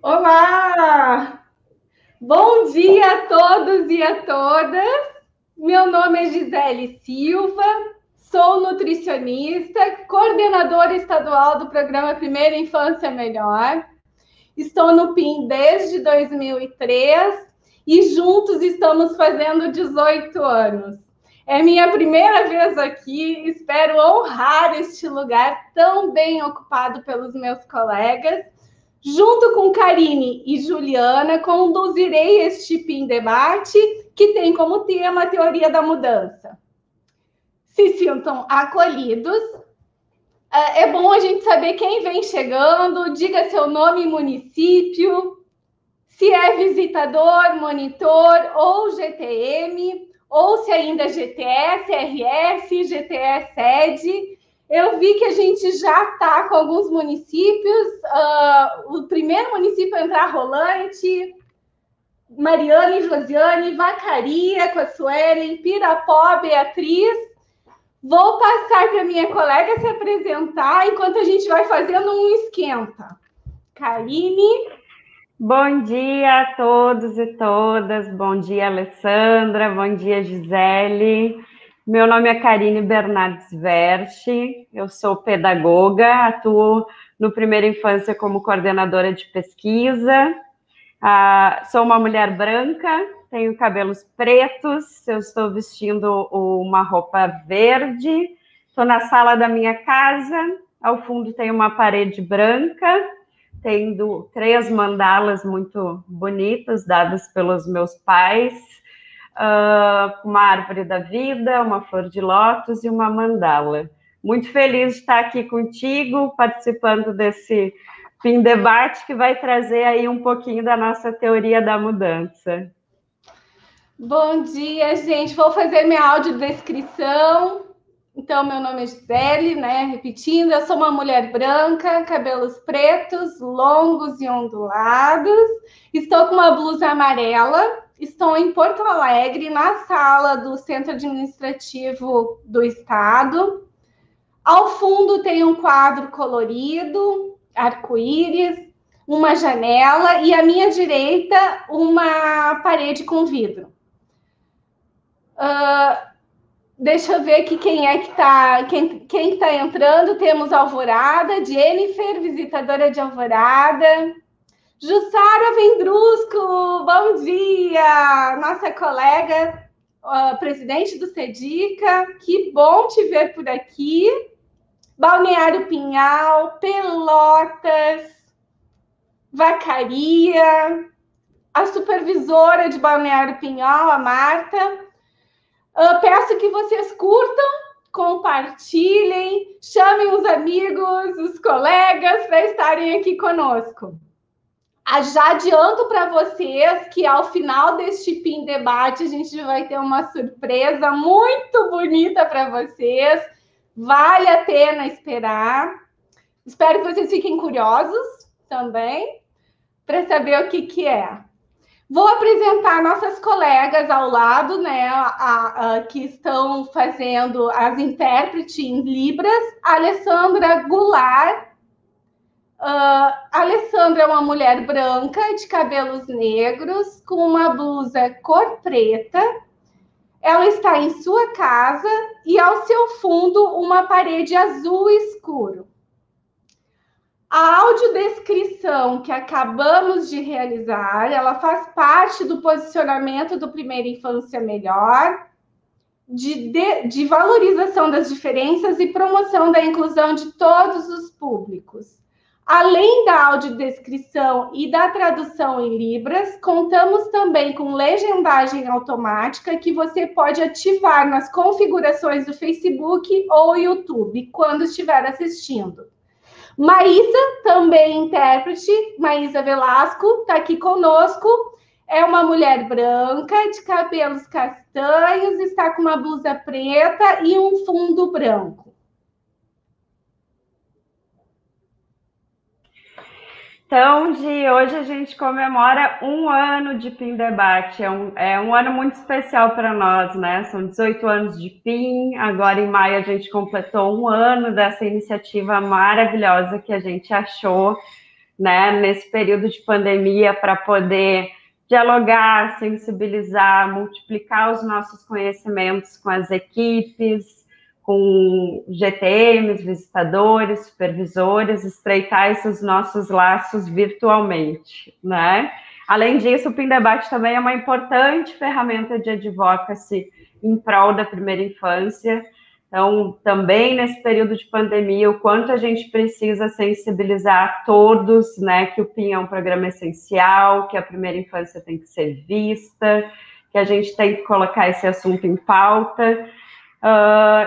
Olá! Bom dia a todos e a todas. Meu nome é Gisele Silva, sou nutricionista, coordenadora estadual do programa Primeira Infância Melhor. Estou no PIN desde 2003 e juntos estamos fazendo 18 anos. É minha primeira vez aqui, espero honrar este lugar tão bem ocupado pelos meus colegas. Junto com Karine e Juliana, conduzirei este PIN debate que tem como tema a teoria da mudança. Se sintam acolhidos. É bom a gente saber quem vem chegando, diga seu nome e município, se é visitador, monitor ou GTM, ou se ainda é GTS, RS, GTS sede. Eu vi que a gente já está com alguns municípios. O primeiro município a entrar rolante, Mariana e Josiane, Vacaria com a Suelen, Pirapó, Beatriz. Vou passar para minha colega se apresentar enquanto a gente vai fazendo um esquenta. Karine. Bom dia a todos e todas, bom dia Alessandra, bom dia Gisele. Meu nome é Karine Bernardes Verti, eu sou pedagoga, atuo no Primeira Infância como coordenadora de pesquisa. Sou uma mulher branca, tenho cabelos pretos, eu estou vestindo uma roupa verde, estou na sala da minha casa, ao fundo tem uma parede branca, tendo 3 mandalas muito bonitas, dadas pelos meus pais, uma árvore da vida, uma flor de lótus e uma mandala. Muito feliz de estar aqui contigo, participando desse PIN debate, que vai trazer aí um pouquinho da nossa teoria da mudança. Bom dia, gente. Vou fazer minha audiodescrição. Então, meu nome é Gisele, né? Repetindo, eu sou uma mulher branca, cabelos pretos, longos e ondulados. Estou com uma blusa amarela. Estou em Porto Alegre, na sala do Centro Administrativo do Estado. Ao fundo tem um quadro colorido, arco-íris, uma janela e à minha direita uma parede com vidro. Deixa eu ver aqui quem é que está quem tá entrando. Temos Alvorada, Jennifer, visitadora de Alvorada. Jussara Vendrusco, bom dia! Nossa colega, presidente do Sedica, que bom te ver por aqui. Balneário Pinhal, Pelotas, Vacaria, a supervisora de Balneário Pinhal, a Marta. Peço que vocês curtam, compartilhem, chamem os amigos, os colegas para estarem aqui conosco. Já adianto para vocês que ao final deste PIN debate a gente vai ter uma surpresa muito bonita para vocês. Vale a pena esperar. Espero que vocês fiquem curiosos também para saber o que é. Vou apresentar nossas colegas ao lado, né, que estão fazendo as intérpretes em Libras. A Alessandra Goulart. A Alessandra é uma mulher branca, de cabelos negros, com uma blusa cor preta. Ela está em sua casa e ao seu fundo uma parede azul escuro. A audiodescrição que acabamos de realizar, ela faz parte do posicionamento do Primeira Infância Melhor, de valorização das diferenças e promoção da inclusão de todos os públicos. Além da audiodescrição e da tradução em Libras, contamos também com legendagem automática que você pode ativar nas configurações do Facebook ou YouTube quando estiver assistindo. Maísa, também intérprete, Maísa Velasco, está aqui conosco. É uma mulher branca, de cabelos castanhos, está com uma blusa preta e um fundo branco. Então, hoje a gente comemora 1 ano de PIN Debate. É um ano muito especial para nós, né? São 18 anos de PIN. Agora, em maio, a gente completou 1 ano dessa iniciativa maravilhosa que a gente achou né, nesse período de pandemia para poder dialogar, sensibilizar, multiplicar os nossos conhecimentos com as equipes, com GTMs, visitadores, supervisores, estreitar esses nossos laços virtualmente, né? Além disso, o PIN-Debate também é uma importante ferramenta de advocacy em prol da primeira infância. Então, também nesse período de pandemia, o quanto a gente precisa sensibilizar todos, né, que o PIN é um programa essencial, que a primeira infância tem que ser vista, que a gente tem que colocar esse assunto em pauta.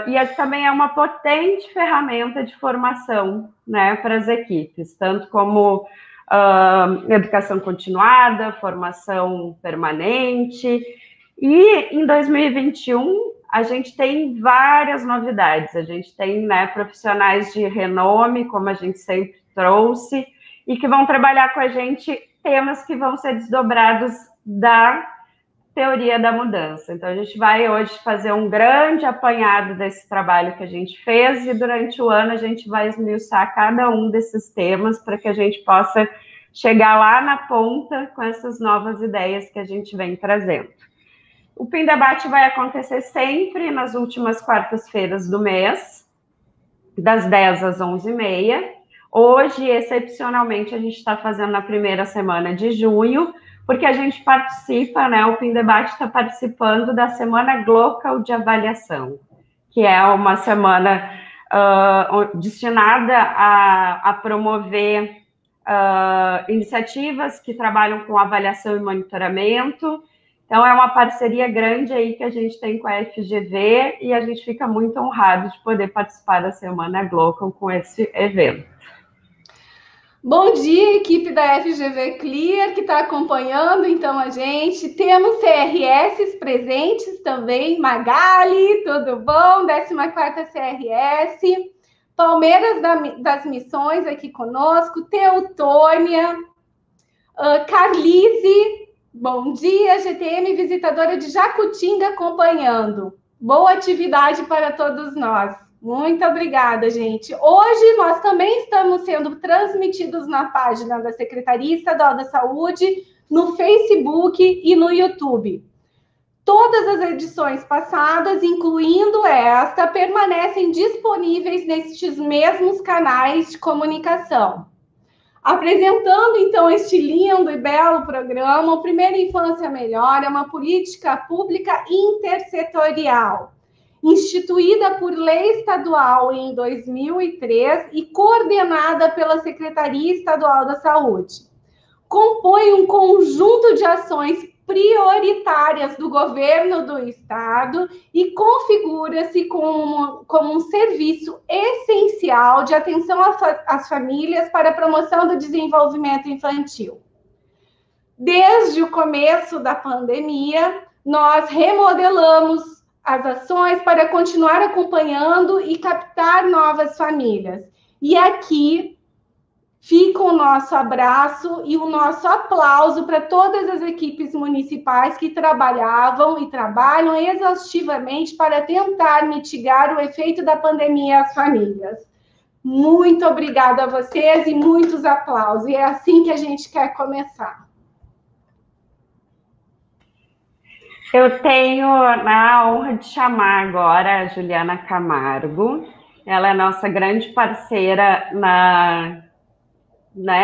E também é uma potente ferramenta de formação, né, para as equipes, tanto como educação continuada, formação permanente. E em 2021, a gente tem várias novidades. A gente tem, né, profissionais de renome, como a gente sempre trouxe, e que vão trabalhar com a gente temas que vão ser desdobrados da teoria da mudança. Então, a gente vai hoje fazer um grande apanhado desse trabalho que a gente fez, e durante o ano a gente vai esmiuçar cada um desses temas para que a gente possa chegar lá na ponta com essas novas ideias que a gente vem trazendo. O PIN-Debate vai acontecer sempre nas últimas quartas-feiras do mês, das 10 às 11h30. Hoje, excepcionalmente, a gente está fazendo na primeira semana de junho, porque a gente participa, né, o PIN-Debate está participando da Semana Global de Avaliação, que é uma semana destinada a promover iniciativas que trabalham com avaliação e monitoramento. Então, é uma parceria grande aí que a gente tem com a FGV, e a gente fica muito honrado de poder participar da Semana Global com esse evento. Bom dia, equipe da FGV Clear, que está acompanhando, então, a gente. Temos CRS presentes também. Magali, tudo bom? 14ª CRS. Palmeiras das Missões aqui conosco. Teutônia. Carlise, bom dia. GTM visitadora de Jacutinga acompanhando. Boa atividade para todos nós. Muito obrigada, gente. Hoje nós também estamos sendo transmitidos na página da Secretaria Estadual da Saúde, no Facebook e no YouTube. Todas as edições passadas, incluindo esta, permanecem disponíveis nestes mesmos canais de comunicação. Apresentando, então, este lindo e belo programa, o Primeira Infância Melhor é uma política pública intersetorial, instituída por lei estadual em 2003 e coordenada pela Secretaria Estadual da Saúde. Compõe um conjunto de ações prioritárias do governo do estado e configura-se como um serviço essencial de atenção às famílias para a promoção do desenvolvimento infantil. Desde o começo da pandemia, nós remodelamos as ações para continuar acompanhando e captar novas famílias. E aqui fica o nosso abraço e o nosso aplauso para todas as equipes municipais que trabalhavam e trabalham exaustivamente para tentar mitigar o efeito da pandemia às famílias. Muito obrigada a vocês e muitos aplausos. E é assim que a gente quer começar. Eu tenho a honra de chamar agora a Juliana Camargo. Ela é nossa grande parceira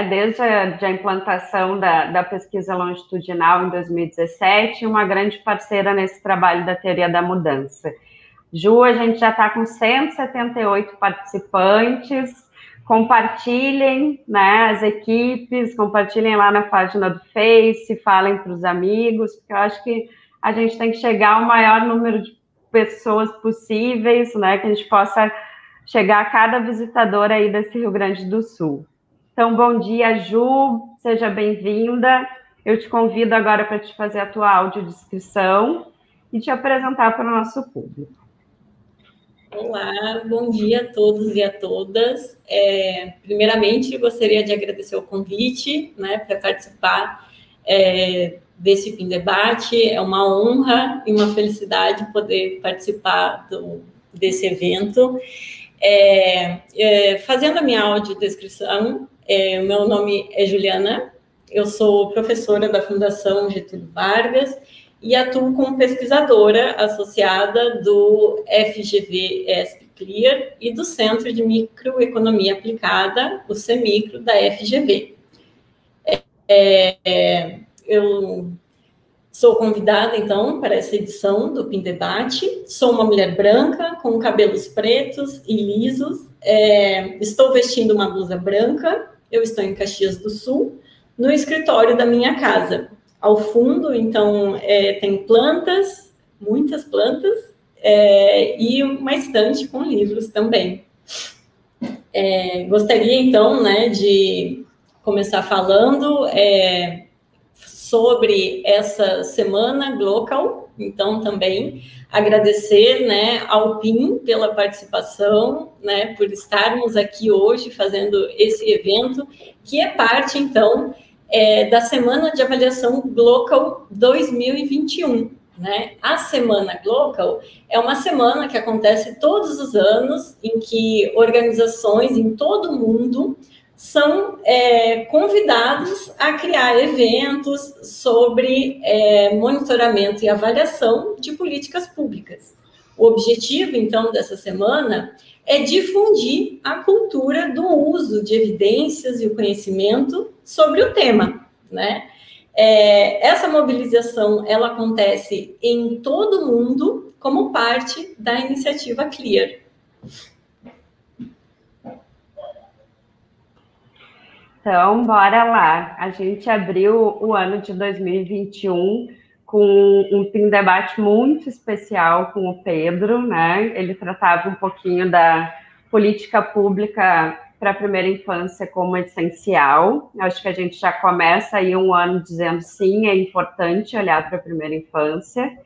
desde a implantação da pesquisa longitudinal em 2017, uma grande parceira nesse trabalho da teoria da mudança. Ju, a gente já está com 178 participantes. Compartilhem, né, as equipes, compartilhem lá na página do Face, falem para os amigos, porque eu acho que a gente tem que chegar ao maior número de pessoas possíveis, né, que a gente possa chegar a cada visitador aí desse Rio Grande do Sul. Então, bom dia, Ju, seja bem-vinda. Eu te convido agora para te fazer a tua audiodescrição e te apresentar para o nosso público. Olá, bom dia a todos e a todas. Primeiramente, gostaria de agradecer o convite, né, para participar desse PIN-Debate. É uma honra e uma felicidade poder participar desse evento. Fazendo a minha audiodescrição, Meu nome é Juliana, eu sou professora da Fundação Getúlio Vargas e atuo como pesquisadora associada do FGV-ESP Clear e do Centro de Microeconomia Aplicada, o CEMICRO, da FGV. Eu sou convidada, então, para essa edição do PIN Debate. Sou uma mulher branca, com cabelos pretos e lisos. Estou vestindo uma blusa branca. Eu estou em Caxias do Sul, no escritório da minha casa. Ao fundo, então, tem plantas, muitas plantas, e uma estante com livros também. Gostaria, então, né, de começar falando sobre essa semana Glocal, então também agradecer, né, ao PIN pela participação, né, por estarmos aqui hoje fazendo esse evento, que é parte, então, da Semana de Avaliação Glocal 2021. Né? A Semana Glocal é uma semana que acontece todos os anos, em que organizações em todo o mundo são convidados a criar eventos sobre monitoramento e avaliação de políticas públicas. O objetivo, então, dessa semana é difundir a cultura do uso de evidências e o conhecimento sobre o tema, né? Essa mobilização, ela acontece em todo o mundo como parte da iniciativa Clear. Então, bora lá. A gente abriu o ano de 2021 com um PIN Debate muito especial com o Pedro, né? Ele tratava um pouquinho da política pública para a primeira infância como essencial. Acho que a gente já começa aí um ano dizendo sim, é importante olhar para a primeira infância.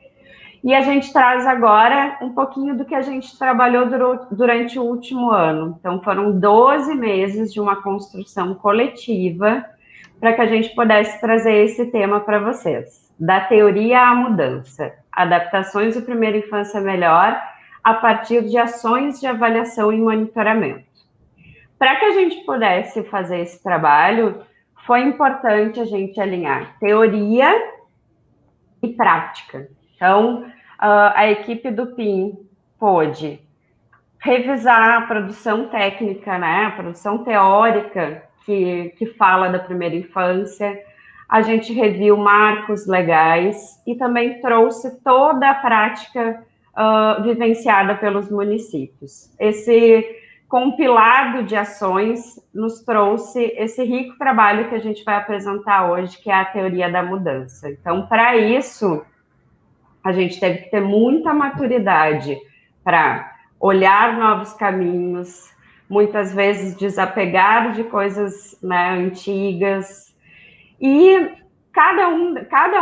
E a gente traz agora um pouquinho do que a gente trabalhou durante o último ano. Então, foram 12 meses de uma construção coletiva para que a gente pudesse trazer esse tema para vocês. Da teoria à mudança, adaptações de primeira infância melhor a partir de ações de avaliação e monitoramento. Para que a gente pudesse fazer esse trabalho, foi importante a gente alinhar teoria e prática. Então, a equipe do PIN pôde revisar a produção técnica, né, a produção teórica que fala da primeira infância. A gente reviu marcos legais e também trouxe toda a prática vivenciada pelos municípios. Esse compilado de ações nos trouxe esse rico trabalho que a gente vai apresentar hoje, que é a teoria da mudança. Então, para isso, a gente teve que ter muita maturidade para olhar novos caminhos, muitas vezes desapegar de coisas, né, antigas. E cada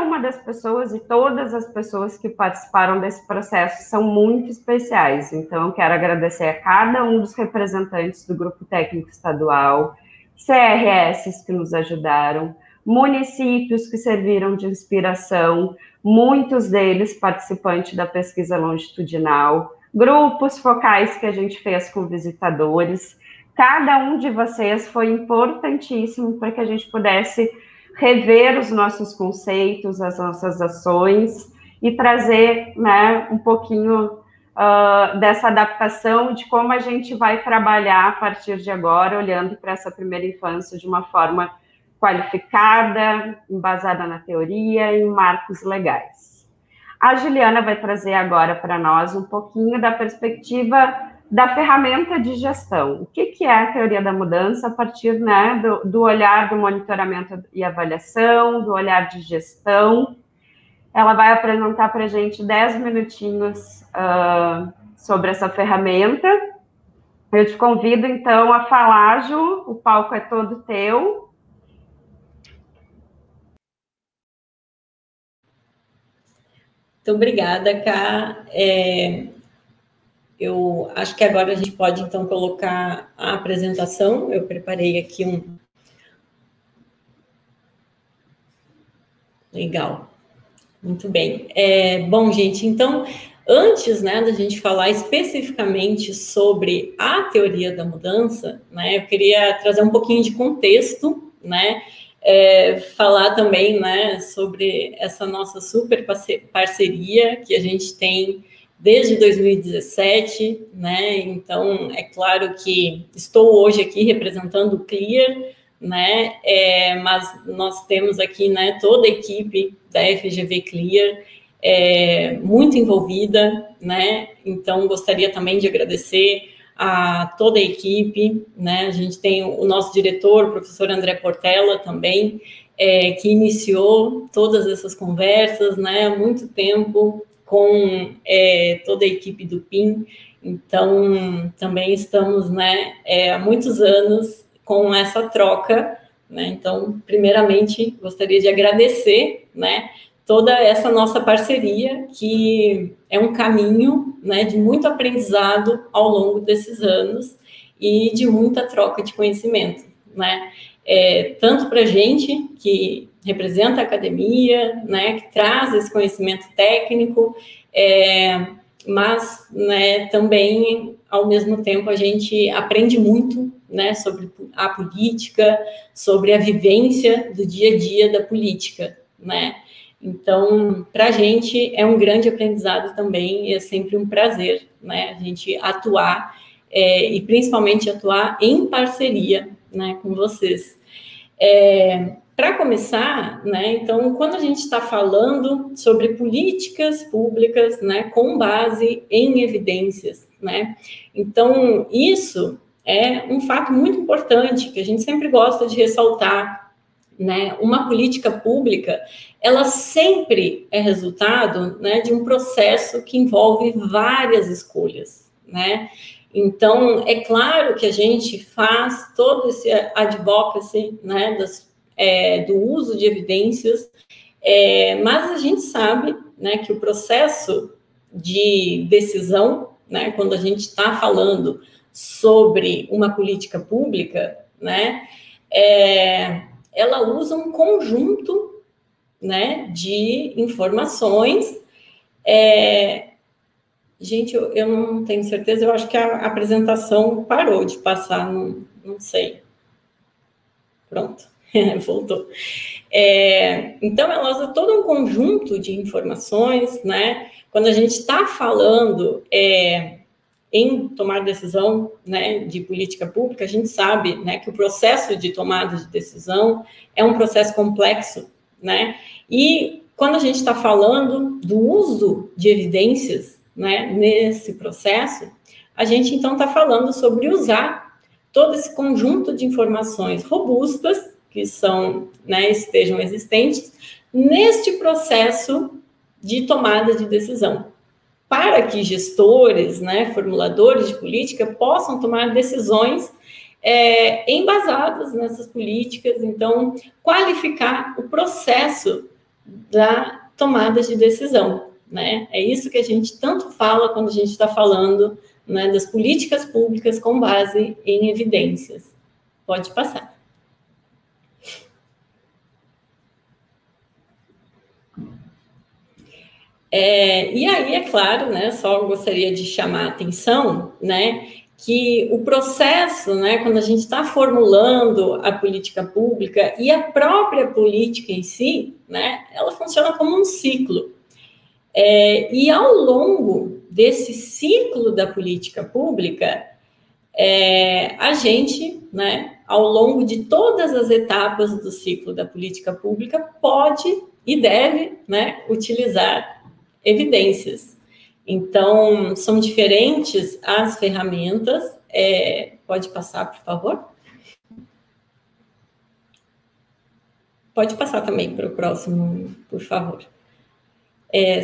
uma das pessoas e todas as pessoas que participaram desse processo são muito especiais. Então, eu quero agradecer a cada um dos representantes do Grupo Técnico Estadual, CRS que nos ajudaram, municípios que serviram de inspiração, muitos deles participantes da pesquisa longitudinal, grupos focais que a gente fez com visitadores. Cada um de vocês foi importantíssimo para que a gente pudesse rever os nossos conceitos, as nossas ações e trazer, né, um pouquinho dessa adaptação de como a gente vai trabalhar a partir de agora, olhando para essa primeira infância de uma forma qualificada, embasada na teoria e em marcos legais. A Juliana vai trazer agora para nós um pouquinho da perspectiva da ferramenta de gestão. O que é a teoria da mudança a partir, né, do olhar do monitoramento e avaliação, do olhar de gestão. Ela vai apresentar para a gente 10 minutinhos sobre essa ferramenta. Eu te convido, então, a falar, Ju, o palco é todo teu. Muito obrigada, Ká. Eu acho que agora a gente pode, então, colocar a apresentação. Eu preparei aqui um... Legal. Muito bem. Bom, gente, então, Antes, né, da gente falar especificamente sobre a teoria da mudança, né, eu queria trazer um pouquinho de contexto, né, falar também, né, sobre essa nossa super parceria que a gente tem desde 2017, né, então é claro que estou hoje aqui representando o Clear, né, mas nós temos aqui, né, toda a equipe da FGV Clear, muito envolvida, né? Então, gostaria também de agradecer a toda a equipe, né? A gente tem o nosso diretor, o professor André Portela, também, que iniciou todas essas conversas, né? Há muito tempo com toda a equipe do PIN. Então, também estamos, né? Há muitos anos com essa troca, né? Então, primeiramente, gostaria de agradecer, né? Toda essa nossa parceria, que é um caminho, né, de muito aprendizado ao longo desses anos e de muita troca de conhecimento, né? Tanto para a gente, que representa a academia, né, que traz esse conhecimento técnico, mas, né, também, ao mesmo tempo, a gente aprende muito, né, sobre a política, sobre a vivência do dia a dia da política, né? Então, para a gente é um grande aprendizado também, e é sempre um prazer, né, a gente atuar, e principalmente atuar em parceria, né, com vocês. Para começar, né, então, quando a gente está falando sobre políticas públicas, né, com base em evidências, né, então, isso é um fato muito importante, que a gente sempre gosta de ressaltar, né, uma política pública, ela sempre é resultado, né, de um processo que envolve várias escolhas, né? Então, é claro que a gente faz todo esse advocacy, né, do uso de evidências, mas a gente sabe, né, que o processo de decisão, né, quando a gente está falando sobre uma política pública, né, ela usa um conjunto, né, de informações. Gente, eu não tenho certeza, eu acho que a apresentação parou de passar, não sei. Pronto, voltou. Então, ela usa todo um conjunto de informações, né? Quando a gente está falando em tomar decisão, né, de política pública, a gente sabe, né, que o processo de tomada de decisão é um processo complexo, né? E quando a gente está falando do uso de evidências, né, nesse processo, a gente então está falando sobre usar todo esse conjunto de informações robustas que são, né, estejam existentes neste processo de tomada de decisão, para que gestores, né, formuladores de política possam tomar decisões embasadas nessas políticas, então, qualificar o processo da tomada de decisão, né? É isso que a gente tanto fala quando a gente está falando, né, das políticas públicas com base em evidências. Pode passar. E aí, é claro, né, só gostaria de chamar a atenção, né, que o processo, né, quando a gente está formulando a política pública e a própria política em si, né, ela funciona como um ciclo. E ao longo desse ciclo da política pública, a gente, né, ao longo de todas as etapas do ciclo da política pública, pode e deve, né, utilizar evidências. Então, são diferentes as ferramentas. Pode passar, por favor? Pode passar também para o próximo, por favor.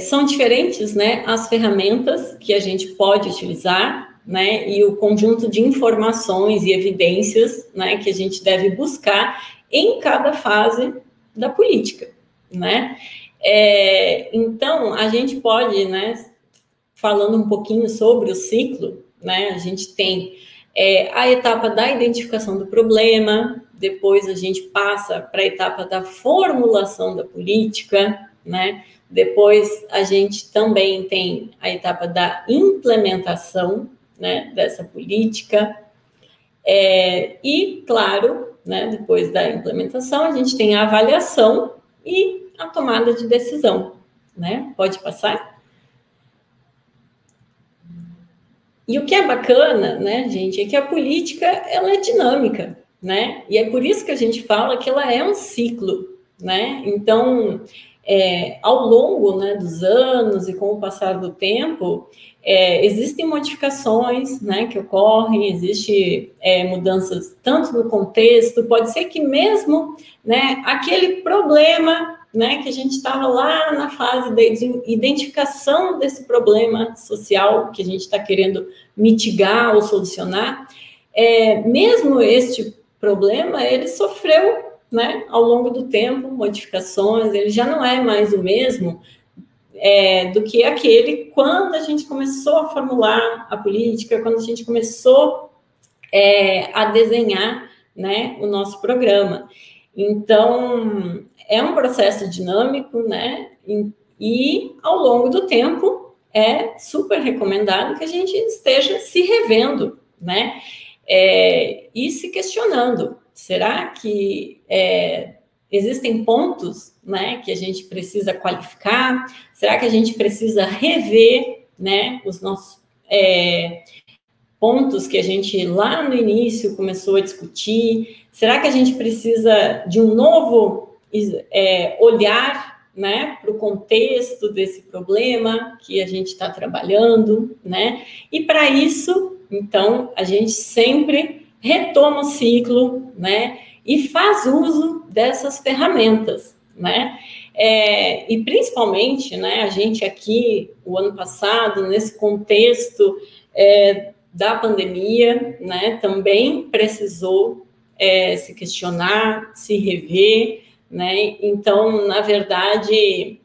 São diferentes, né, as ferramentas que a gente pode utilizar, né, e o conjunto de informações e evidências, né, que a gente deve buscar em cada fase da política, né? Então, a gente pode, né, falando um pouquinho sobre o ciclo, né, a gente tem a etapa da identificação do problema, depois a gente passa para a etapa da formulação da política, né? Depois a gente também tem a etapa da implementação, né, dessa política. E, claro, né, depois da implementação, a gente tem a avaliação e a tomada de decisão, né? Pode passar? E o que é bacana, né, gente, é que a política, ela é dinâmica, né? E é por isso que a gente fala que ela é um ciclo, né? Então, ao longo, né, dos anos e com o passar do tempo, existem modificações, né, que ocorrem, existem mudanças tanto no contexto, pode ser que mesmo, né, aquele problema, né, que a gente estava lá na fase da identificação desse problema social que a gente está querendo mitigar ou solucionar, mesmo este problema, ele sofreu, né, ao longo do tempo, modificações, ele já não é mais o mesmo do que aquele quando a gente começou a formular a política, quando a gente começou a desenhar, né, o nosso programa. Então, é um processo dinâmico, né, e ao longo do tempo é super recomendado que a gente esteja se revendo, né, e se questionando. Será que existem pontos, né, que a gente precisa qualificar? Será que a gente precisa rever, né, os nossos pontos que a gente lá no início começou a discutir? Será que a gente precisa de um novo olhar, né, para o contexto desse problema que a gente está trabalhando, né? E para isso, então, a gente sempre retoma o ciclo, né, e faz uso dessas ferramentas, né, e principalmente, né, a gente aqui, o ano passado, nesse contexto da pandemia, né, também precisou se questionar, se rever, né, então, na verdade,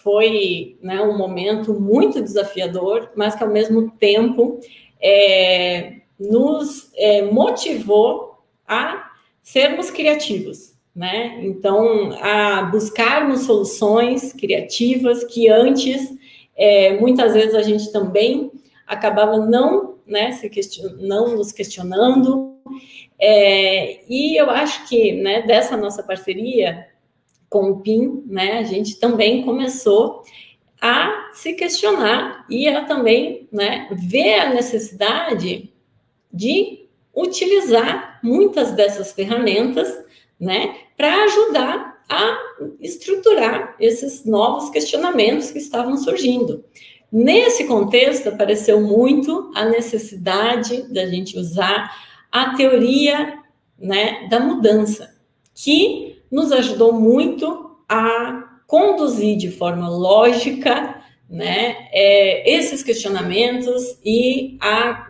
foi, né, um momento muito desafiador, mas que, ao mesmo tempo, nos motivou a sermos criativos, né? Então, a buscarmos soluções criativas que antes, muitas vezes, a gente também acabava não, né, não nos questionando. E eu acho que, né, dessa nossa parceria com o PIN, né, a gente também começou a se questionar e a também, né, ver a necessidade de utilizar muitas dessas ferramentas, né, para ajudar a estruturar esses novos questionamentos que estavam surgindo. Nesse contexto, apareceu muito a necessidade da gente usar a teoria, né, da mudança, que nos ajudou muito a conduzir de forma lógica, né, esses questionamentos e a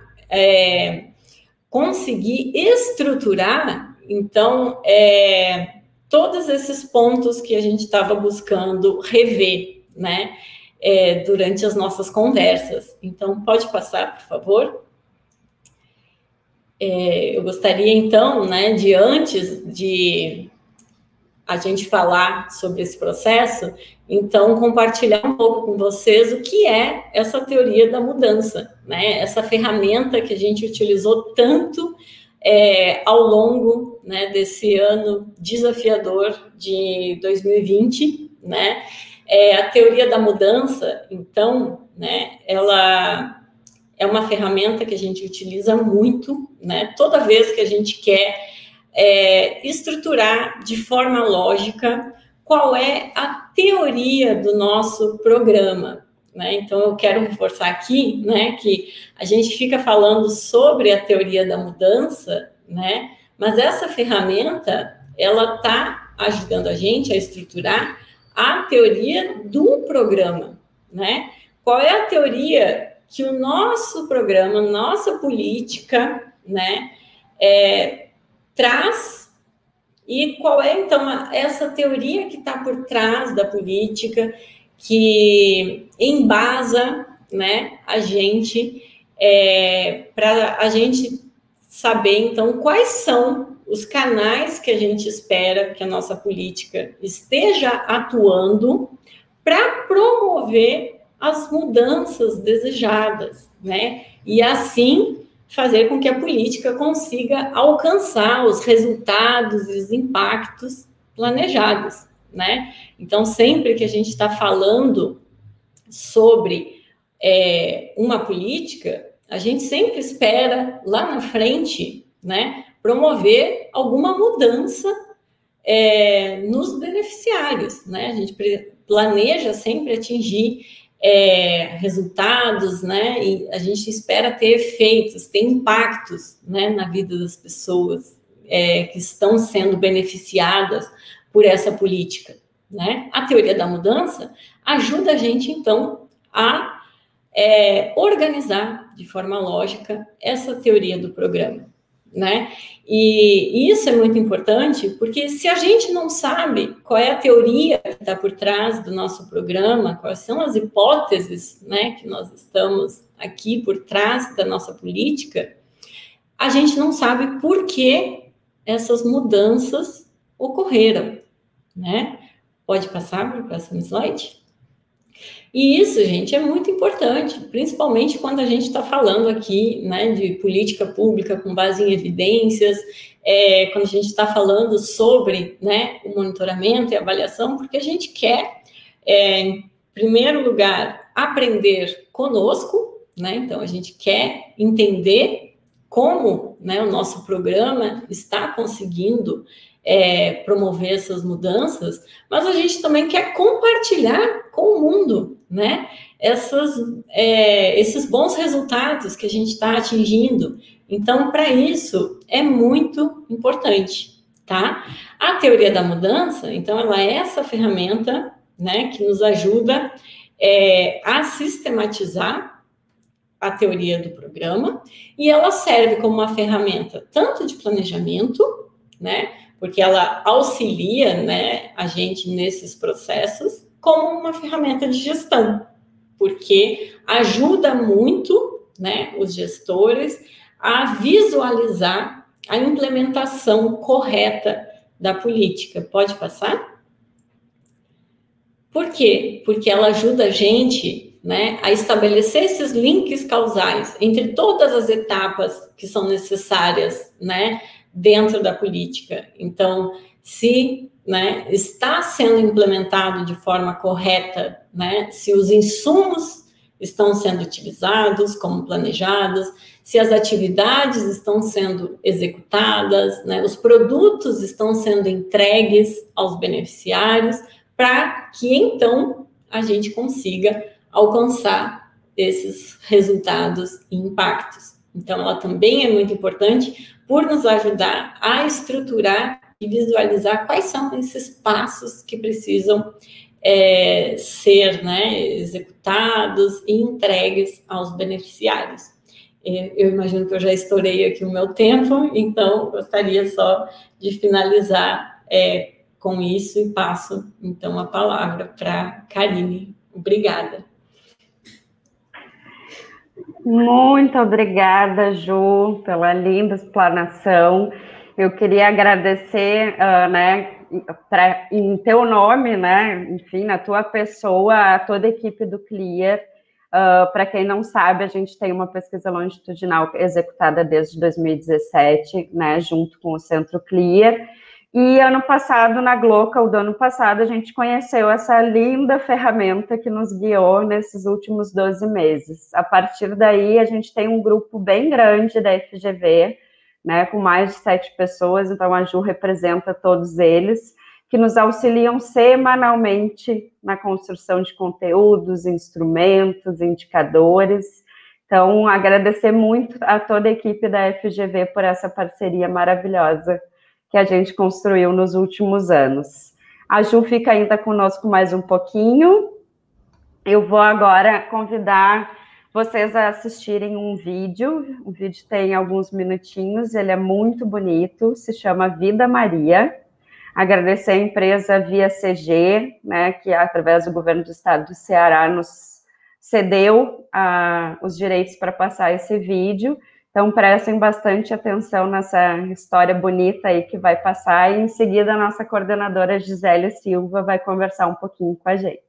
conseguir estruturar, então, todos esses pontos que a gente estava buscando rever, né, durante as nossas conversas. Então, pode passar, por favor? Eu gostaria, então, né, de antes de a gente falar sobre esse processo, então, compartilhar um pouco com vocês o que é essa teoria da mudança, né? Essa ferramenta que a gente utilizou tanto ao longo, né, desse ano desafiador de 2020, né? A teoria da mudança, então, né, ela é uma ferramenta que a gente utiliza muito, né? Toda vez que a gente quer estruturar de forma lógica qual é a teoria do nosso programa, né? Então, eu quero reforçar aqui, né, que a gente fica falando sobre a teoria da mudança, né? Mas essa ferramenta, ela está ajudando a gente a estruturar a teoria do programa, né? Qual é a teoria que o nosso programa, nossa política, né, traz, e qual é, então, essa teoria que está por trás da política, que embasa, né, a gente, para a gente saber, então, quais são os canais que a gente espera que a nossa política esteja atuando para promover as mudanças desejadas, né? E assim fazer com que a política consiga alcançar os resultados e os impactos planejados, né? Então, sempre que a gente está falando sobre uma política, a gente sempre espera lá na frente, né, promover alguma mudança nos beneficiários, né? A gente planeja sempre atingir resultados, né? E a gente espera ter efeitos, ter impactos, né, na vida das pessoas que estão sendo beneficiadas por essa política, né? A teoria da mudança ajuda a gente, então, a organizar de forma lógica essa teoria do programa, né? E isso é muito importante, porque se a gente não sabe qual é a teoria que está por trás do nosso programa, quais são as hipóteses, né, que nós estamos aqui por trás da nossa política, a gente não sabe por que essas mudanças ocorreram, né? Pode passar para o próximo slide? E isso, gente, é muito importante, principalmente quando a gente está falando aqui, né, de política pública com base em evidências, quando a gente está falando sobre, né, o monitoramento e avaliação, porque a gente quer, em primeiro lugar, aprender conosco, né? Então a gente quer entender como, né, o nosso programa está conseguindo promover essas mudanças, mas a gente também quer compartilhar com o mundo, né, esses bons resultados que a gente está atingindo. Então, para isso, é muito importante, tá? A teoria da mudança, então, ela é essa ferramenta, né, que nos ajuda a sistematizar a teoria do programa, e ela serve como uma ferramenta tanto de planejamento, né, porque ela auxilia, né, a gente nesses processos, como uma ferramenta de gestão, porque ajuda muito, né, os gestores a visualizar a implementação correta da política. Pode passar? Por quê? Porque ela ajuda a gente, né, a estabelecer esses links causais entre todas as etapas que são necessárias, né, dentro da política. Então, se, né, está sendo implementado de forma correta, né, se os insumos estão sendo utilizados como planejados, se as atividades estão sendo executadas, né, os produtos estão sendo entregues aos beneficiários, para que, então, a gente consiga alcançar esses resultados e impactos. Então, ela também é muito importante por nos ajudar a estruturar e visualizar quais são esses passos que precisam ser, né, executados e entregues aos beneficiários. Eu imagino que eu já estourei aqui o meu tempo, então gostaria só de finalizar com isso e passo, então, a palavra para Karine. Obrigada. Muito obrigada, Ju, pela linda explanação. Eu queria agradecer, né, em teu nome, né, enfim, na tua pessoa, a toda a equipe do CLIAR. Para quem não sabe, a gente tem uma pesquisa longitudinal executada desde 2017, né, junto com o Centro CLIAR. E ano passado, na Glocal do ano passado, a gente conheceu essa linda ferramenta que nos guiou nesses últimos 12 meses. A partir daí, a gente tem um grupo bem grande da FGV, né, com mais de 7 pessoas, então a Ju representa todos eles, que nos auxiliam semanalmente na construção de conteúdos, instrumentos, indicadores. Então, agradecer muito a toda a equipe da FGV por essa parceria maravilhosa que a gente construiu nos últimos anos. A Ju fica ainda conosco mais um pouquinho. Eu vou agora convidar vocês a assistirem um vídeo. O vídeo tem alguns minutinhos, ele é muito bonito, se chama Vida Maria. Agradecer a empresa Via CG, né, que através do governo do estado do Ceará nos cedeu os direitos para passar esse vídeo. Então, prestem bastante atenção nessa história bonita aí que vai passar, e em seguida a nossa coordenadora Gisele Silva vai conversar um pouquinho com a gente.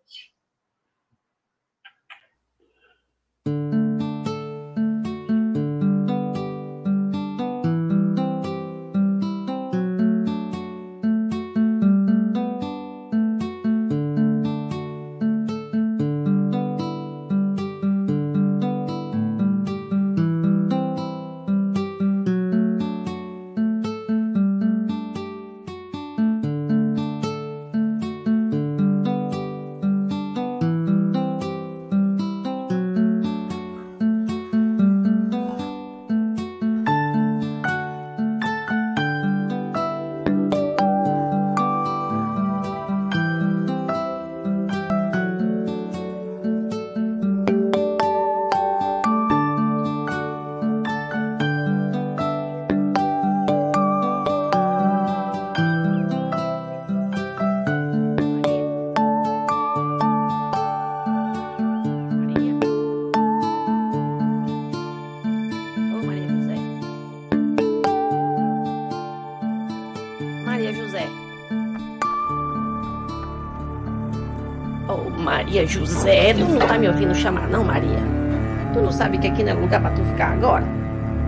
Maria José, tu não tá me ouvindo chamar não, Maria? Tu não sabe que aqui não é lugar pra tu ficar agora?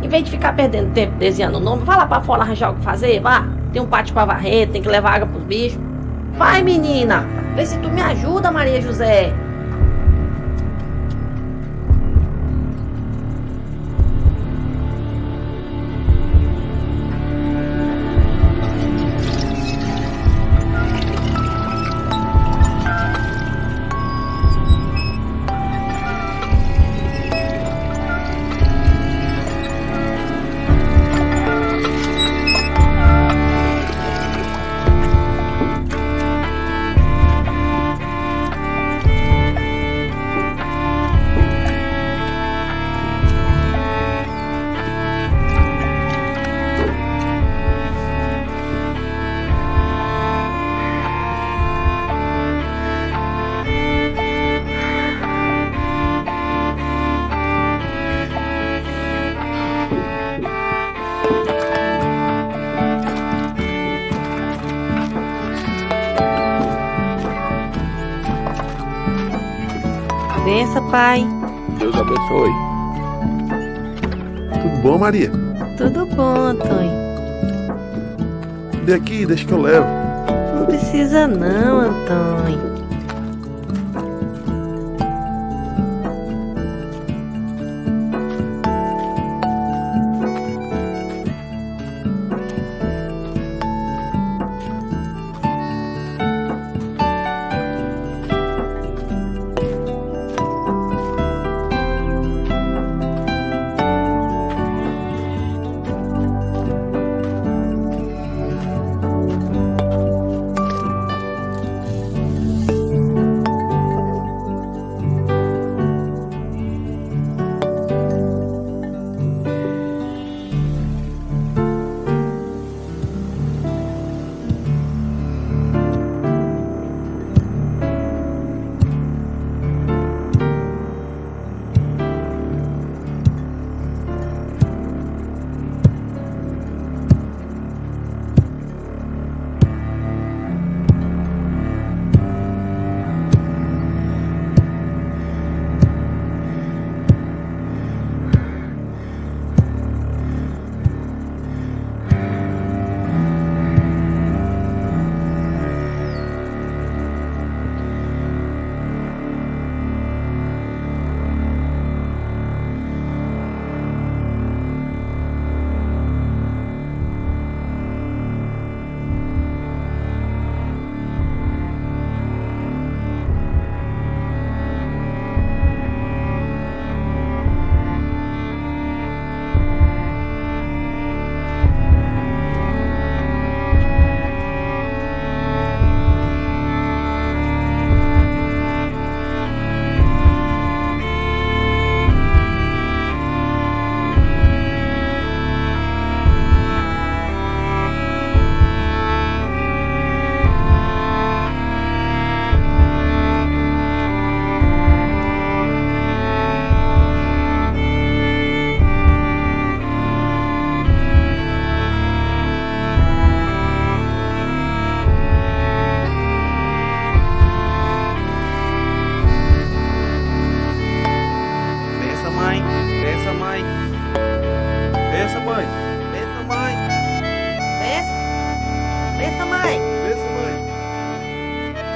Em vez de ficar perdendo tempo desenhando o nome, vai lá pra fora arranjar o que fazer, vá. Tem um pátio pra varrer, tem que levar água pros bichos. Vai, menina, vê se tu me ajuda, Maria José. Benção, pai. Deus abençoe. Tudo bom, Maria? Tudo bom, Antônio. Dê aqui, deixa que eu levo. Não precisa não, Antônio.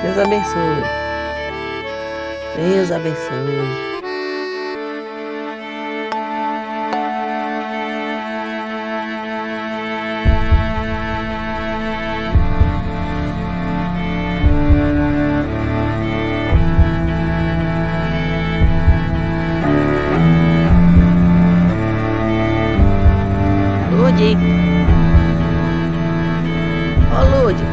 Deus abençoe. Deus abençoe. Lude. Ó, Lude.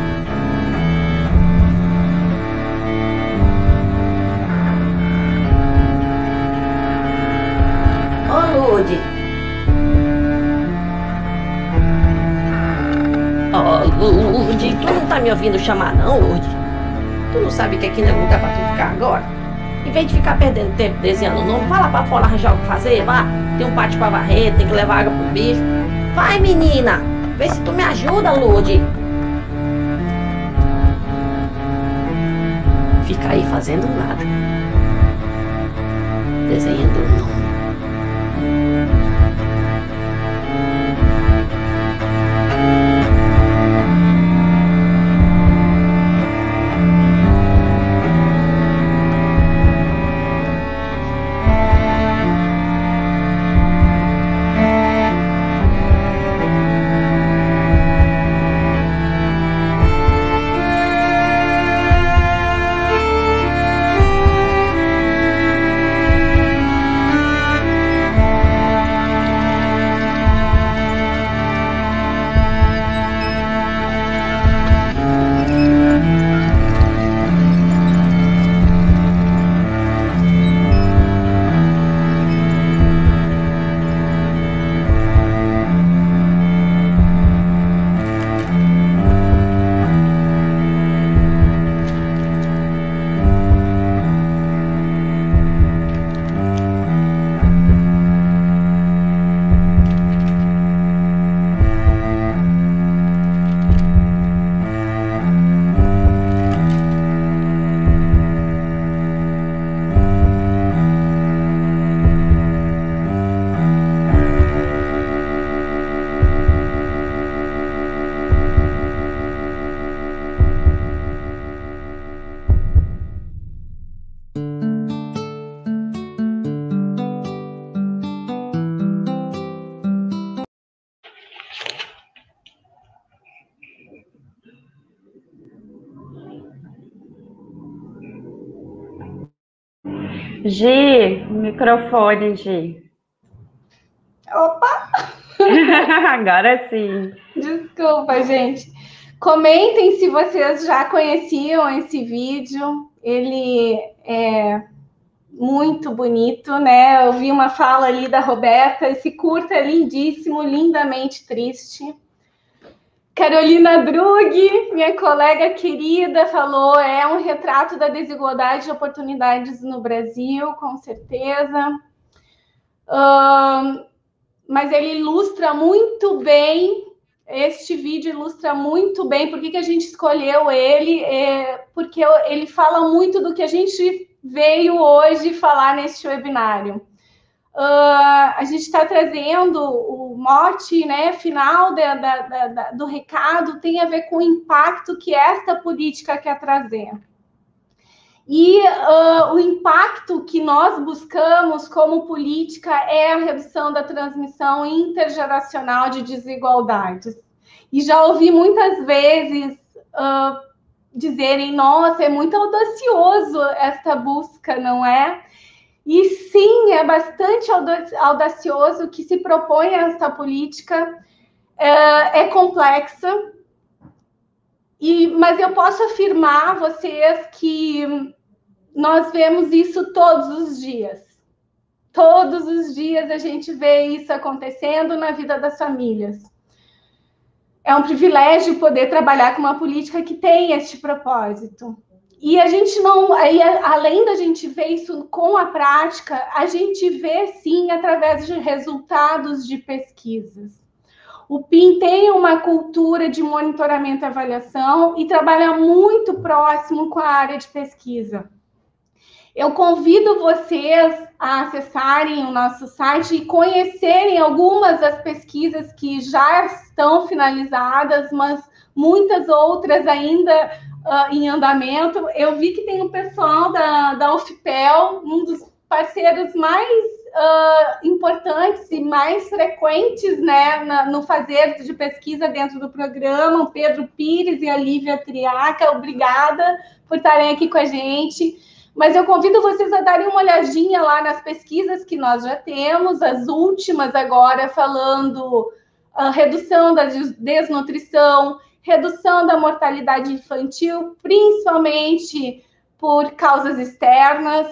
Ó, Lude. Ó, Lude. Tu não tá me ouvindo chamar, não, Lude? Tu não sabe que aqui não é lugar pra tu ficar agora? Em vez de ficar perdendo tempo desenhando o nome, vai lá pra fora arranjar o que fazer, vá. Tem um pátio pra varrer, tem que levar água pro bicho. Vai, menina! Vê se tu me ajuda, Lude. Fica aí fazendo nada. Desenhando o nome. Gi, microfone, Gi. Opa! Agora sim. Desculpa, gente. Comentem se vocês já conheciam esse vídeo. Ele é muito bonito, né? Eu vi uma fala ali da Roberta. Esse curta é lindíssimo, lindamente triste. Carolina Drug, minha colega querida, falou: é um retrato da desigualdade de oportunidades no Brasil, com certeza. Mas ele ilustra muito bem, este vídeo ilustra muito bem por que a gente escolheu ele, porque ele fala muito do que a gente veio hoje falar neste webinário. A gente está trazendo o mote, né, final do recado, tem a ver com o impacto que esta política quer trazer. E o impacto que nós buscamos como política é a redução da transmissão intergeracional de desigualdades. E já ouvi muitas vezes dizerem: nossa, é muito audacioso esta busca, não é? E sim, é bastante audacioso que se propõe esta política, é complexa, mas eu posso afirmar a vocês que nós vemos isso todos os dias. Todos os dias a gente vê isso acontecendo na vida das famílias. É um privilégio poder trabalhar com uma política que tem este propósito. E a gente não, aí, além da gente ver isso com a prática, a gente vê sim através de resultados de pesquisas. O PIN tem uma cultura de monitoramento e avaliação e trabalha muito próximo com a área de pesquisa. Eu convido vocês a acessarem o nosso site e conhecerem algumas das pesquisas que já estão finalizadas, mas muitas outras ainda em andamento. Eu vi que tem um pessoal da UFPEL, um dos parceiros mais importantes e mais frequentes, né, no fazer de pesquisa dentro do programa, o Pedro Pires e a Lívia Triaca. Obrigada por estarem aqui com a gente. Mas eu convido vocês a darem uma olhadinha lá nas pesquisas que nós já temos, as últimas agora falando redução da desnutrição, redução da mortalidade infantil, principalmente por causas externas,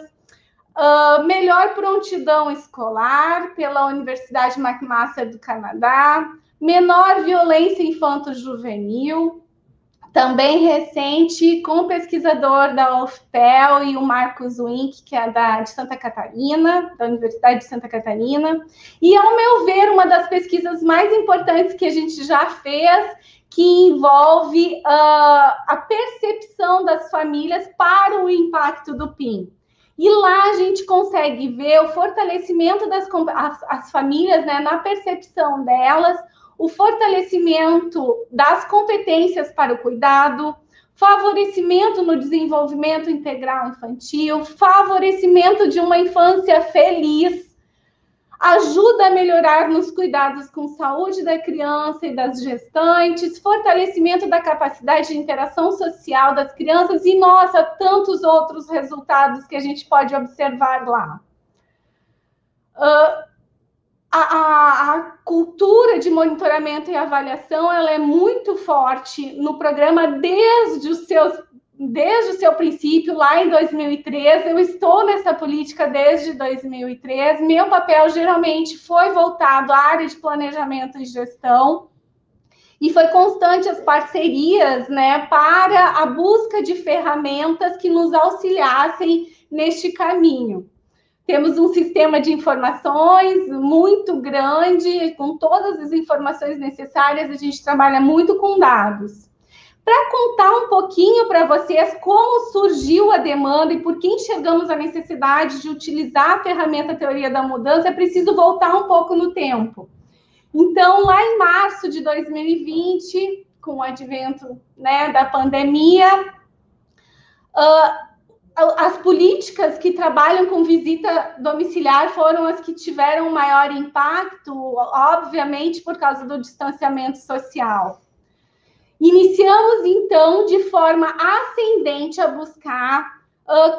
melhor prontidão escolar pela Universidade McMaster do Canadá, menor violência infanto-juvenil, também recente, com o pesquisador da UFPEL e o Marcos Wink, que é de Santa Catarina, da Universidade de Santa Catarina. E, ao meu ver, uma das pesquisas mais importantes que a gente já fez, que envolve a percepção das famílias para o impacto do PIN. E lá a gente consegue ver o fortalecimento das famílias, né, na percepção delas, o fortalecimento das competências para o cuidado, favorecimento no desenvolvimento integral infantil, favorecimento de uma infância feliz, ajuda a melhorar nos cuidados com saúde da criança e das gestantes, fortalecimento da capacidade de interação social das crianças e, nossa, tantos outros resultados que a gente pode observar lá. A cultura de monitoramento e avaliação, ela é muito forte no programa desde o seu princípio, lá em 2003. Eu estou nessa política desde 2003. Meu papel geralmente foi voltado à área de planejamento e gestão, e foi constante as parcerias, né, para a busca de ferramentas que nos auxiliassem neste caminho. Temos um sistema de informações muito grande, com todas as informações necessárias. A gente trabalha muito com dados. Para contar um pouquinho para vocês como surgiu a demanda e por que enxergamos a necessidade de utilizar a ferramenta Teoria da Mudança, é preciso voltar um pouco no tempo. Então, lá em março de 2020, com o advento, né, da pandemia, as políticas que trabalham com visita domiciliar foram as que tiveram maior impacto, obviamente, por causa do distanciamento social. Iniciamos, então, de forma ascendente a buscar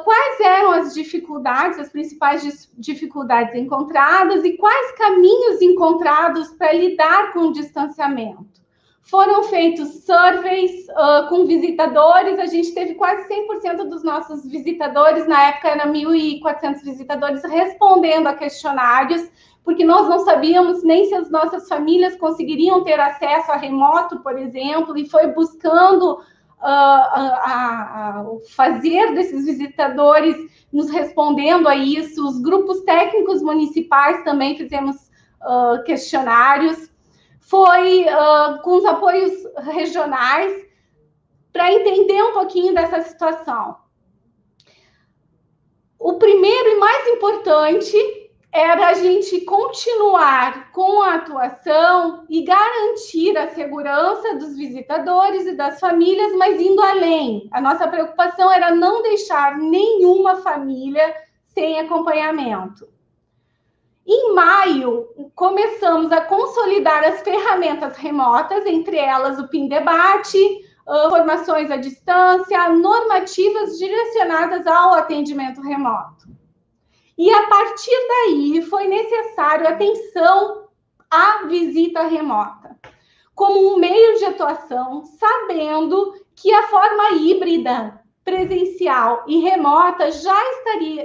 quais eram as dificuldades, as principais dificuldades encontradas e quais caminhos encontrados para lidar com o distanciamento. Foram feitos surveys com visitadores. A gente teve quase 100% dos nossos visitadores, na época eram 1.400 visitadores, respondendo a questionários, porque nós não sabíamos nem se as nossas famílias conseguiriam ter acesso a remoto, por exemplo, e foi buscando fazer desses visitadores nos respondendo a isso. Os grupos técnicos municipais também fizemos questionários. Foi com os apoios regionais para entender um pouquinho dessa situação. O primeiro e mais importante era a gente continuar com a atuação e garantir a segurança dos visitadores e das famílias, mas indo além. A nossa preocupação era não deixar nenhuma família sem acompanhamento. Em maio, começamos a consolidar as ferramentas remotas, entre elas o PIN Debate, formações à distância, normativas direcionadas ao atendimento remoto. E, a partir daí, foi necessário atenção à visita remota, como um meio de atuação, sabendo que a forma híbrida, presencial e remota já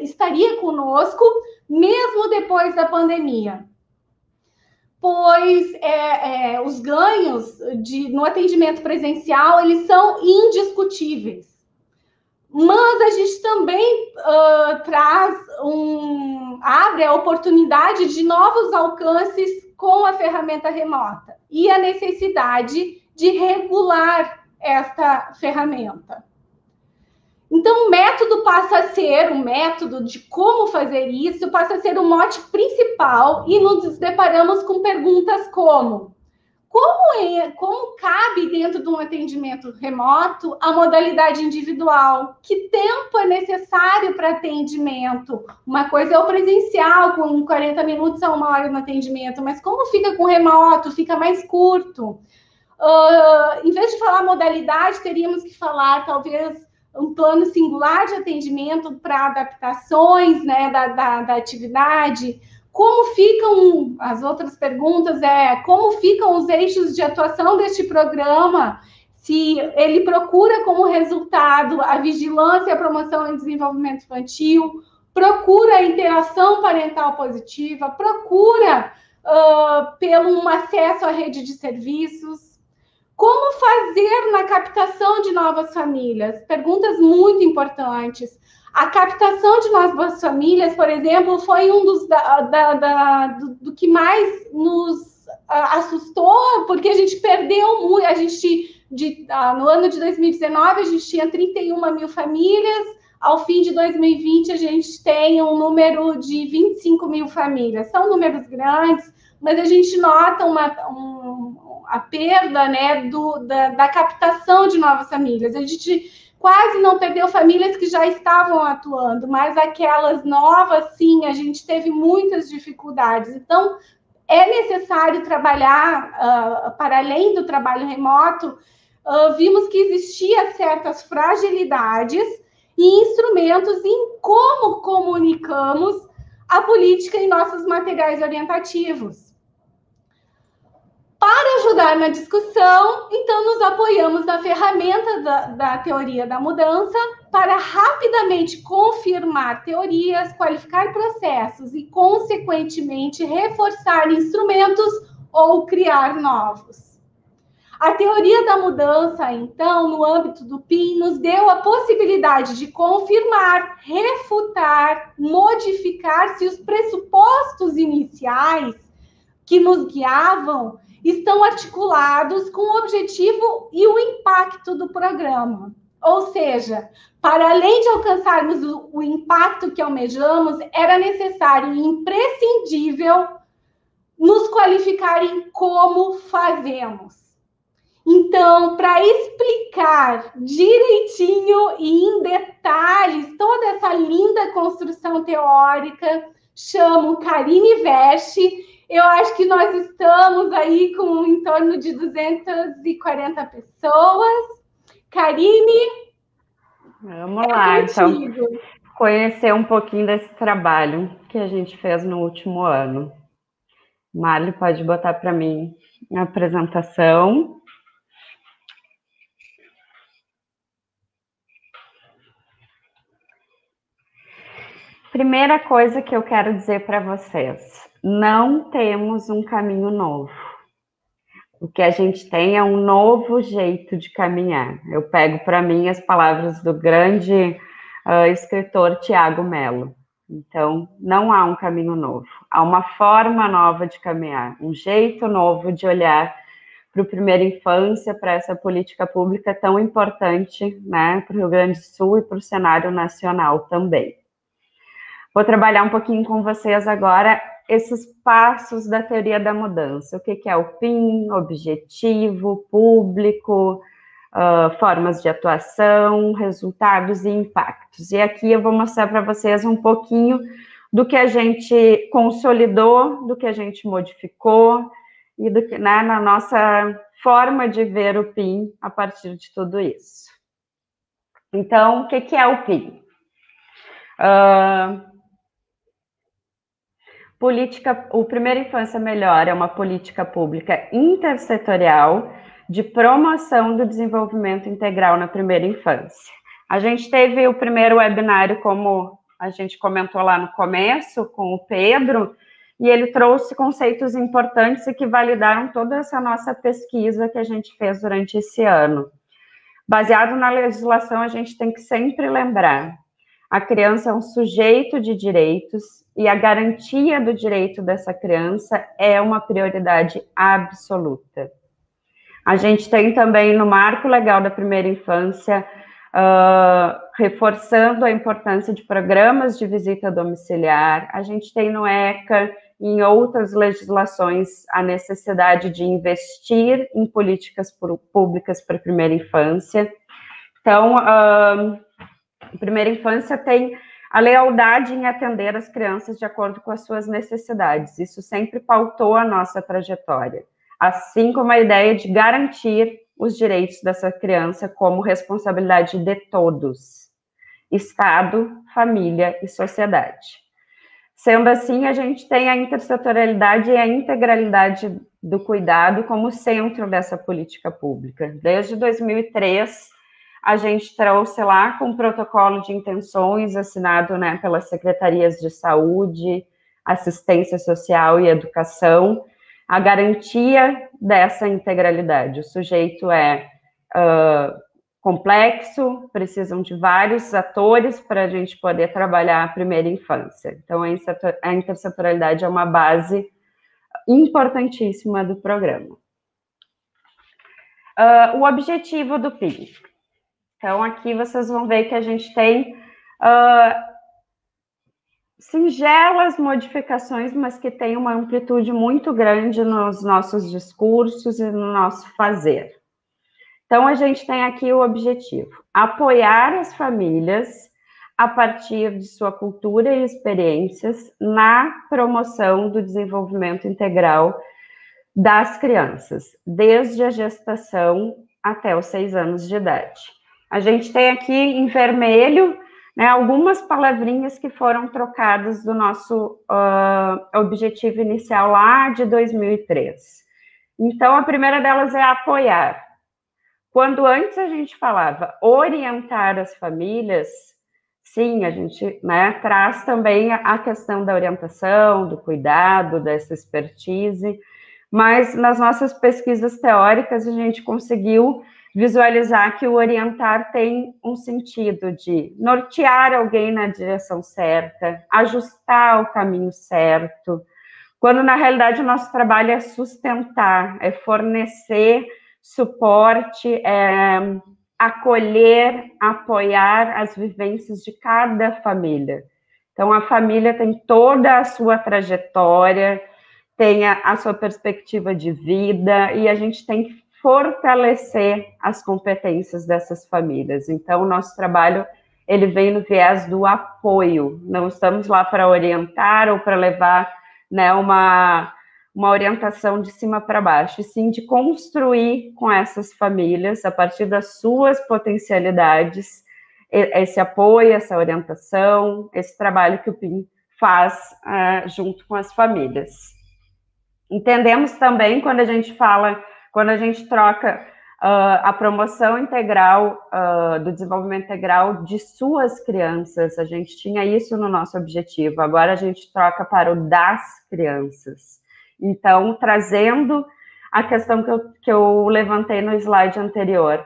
estaria conosco, mesmo depois da pandemia. Pois os ganhos no atendimento presencial, eles são indiscutíveis. Mas a gente também abre a oportunidade de novos alcances com a ferramenta remota e a necessidade de regular esta ferramenta. Então, o método passa a ser, o método de como fazer isso, passa a ser o mote principal, e nos deparamos com perguntas como: Como cabe dentro de um atendimento remoto a modalidade individual? Que tempo é necessário para atendimento? Uma coisa é o presencial, com 40 minutos a 1 hora no atendimento, mas como fica com o remoto? Fica mais curto. Em vez de falar modalidade, teríamos que falar, talvez, um plano singular de atendimento para adaptações, né, da atividade. Como ficam, as outras perguntas como ficam os eixos de atuação deste programa, se ele procura como resultado a vigilância, a promoção e desenvolvimento infantil, procura a interação parental positiva, procura pelo um acesso à rede de serviços. Como fazer na captação de novas famílias? Perguntas muito importantes. A captação de novas famílias, por exemplo, foi um do que mais nos assustou, porque a gente perdeu muito. No ano de 2019, a gente tinha 31 mil famílias. Ao fim de 2020, a gente tem um número de 25 mil famílias. São números grandes, mas a gente nota a perda, né, da captação de novas famílias. A gente quase não perdeu famílias que já estavam atuando, mas aquelas novas, sim, a gente teve muitas dificuldades. Então, é necessário trabalhar, para além do trabalho remoto, vimos que existia certas fragilidades e instrumentos em como comunicamos a política em nossos materiais orientativos. Para ajudar na discussão, então nos apoiamos na ferramenta da teoria da mudança para rapidamente confirmar teorias, qualificar processos e, consequentemente, reforçar instrumentos ou criar novos. A teoria da mudança, então, no âmbito do PIN, nos deu a possibilidade de confirmar, refutar, modificar se os pressupostos iniciais que nos guiavam estão articulados com o objetivo e o impacto do programa. Ou seja, para além de alcançarmos o impacto que almejamos, era necessário e imprescindível nos qualificar em como fazemos. Então, para explicar direitinho e em detalhes toda essa linda construção teórica, chamo Karine Vershi. Eu acho que nós estamos aí com em torno de 240 pessoas. Karine, vamos lá, então, conhecer um pouquinho desse trabalho que a gente fez no último ano. Mário, pode botar para mim a apresentação. Primeira coisa que eu quero dizer para vocês, não temos um caminho novo. O que a gente tem é um novo jeito de caminhar. Eu pego para mim as palavras do grande escritor Tiago Mello. Então, não há um caminho novo. Há uma forma nova de caminhar, um jeito novo de olhar para a primeira infância, para essa política pública tão importante, né, para o Rio Grande do Sul e para o cenário nacional também. Vou trabalhar um pouquinho com vocês agora esses passos da teoria da mudança. O que é o PIN, objetivo, público, formas de atuação, resultados e impactos. E aqui eu vou mostrar para vocês um pouquinho do que a gente consolidou, do que a gente modificou e do que, né, na nossa forma de ver o PIN a partir de tudo isso. Então, o que é o PIN? O Primeira Infância Melhor é uma política pública intersetorial de promoção do desenvolvimento integral na primeira infância. A gente teve o primeiro webinário, como a gente comentou lá no começo, com o Pedro, e ele trouxe conceitos importantes e que validaram toda essa nossa pesquisa que a gente fez durante esse ano. Baseado na legislação, a gente tem que sempre lembrar: a criança é um sujeito de direitos e a garantia do direito dessa criança é uma prioridade absoluta. A gente tem também no Marco Legal da Primeira Infância, reforçando a importância de programas de visita domiciliar. A gente tem no ECA em outras legislações a necessidade de investir em políticas públicas para a primeira infância. Então, a primeira infância tem a lealdade em atender as crianças de acordo com as suas necessidades. Isso sempre pautou a nossa trajetória, assim como a ideia de garantir os direitos dessa criança como responsabilidade de todos, Estado, família e sociedade. Sendo assim, a gente tem a intersetorialidade e a integralidade do cuidado como centro dessa política pública. Desde 2003, a gente trouxe lá com um protocolo de intenções assinado, né, pelas secretarias de saúde, assistência social e educação, a garantia dessa integralidade. O sujeito é complexo, precisam de vários atores para a gente poder trabalhar a primeira infância. Então, a intersetorialidade é uma base importantíssima do programa. O objetivo do PIN. Então, aqui vocês vão ver que a gente tem singelas modificações, mas que tem uma amplitude muito grande nos nossos discursos e no nosso fazer. Então, a gente tem aqui o objetivo: apoiar as famílias a partir de sua cultura e experiências na promoção do desenvolvimento integral das crianças, desde a gestação até os 6 anos de idade. A gente tem aqui em vermelho, né, algumas palavrinhas que foram trocadas do nosso objetivo inicial lá de 2003. Então, a primeira delas é apoiar. Quando antes a gente falava orientar as famílias, sim, a gente, né, traz também a questão da orientação, do cuidado, dessa expertise, mas nas nossas pesquisas teóricas a gente conseguiu visualizar que o orientar tem um sentido de nortear alguém na direção certa, ajustar o caminho certo, quando na realidade o nosso trabalho é sustentar, é fornecer suporte, acolher, apoiar as vivências de cada família. Então, a família tem toda a sua trajetória, tem a sua perspectiva de vida, e a gente tem que fortalecer as competências dessas famílias. Então, o nosso trabalho, ele vem no viés do apoio. Não estamos lá para orientar ou para levar, né, uma orientação de cima para baixo, e sim de construir com essas famílias, a partir das suas potencialidades, esse apoio, essa orientação, esse trabalho que o PIN faz junto com as famílias. Entendemos também, quando a gente troca a promoção integral, do desenvolvimento integral de suas crianças, a gente tinha isso no nosso objetivo, agora a gente troca para o das crianças. Então, trazendo a questão que eu levantei no slide anterior,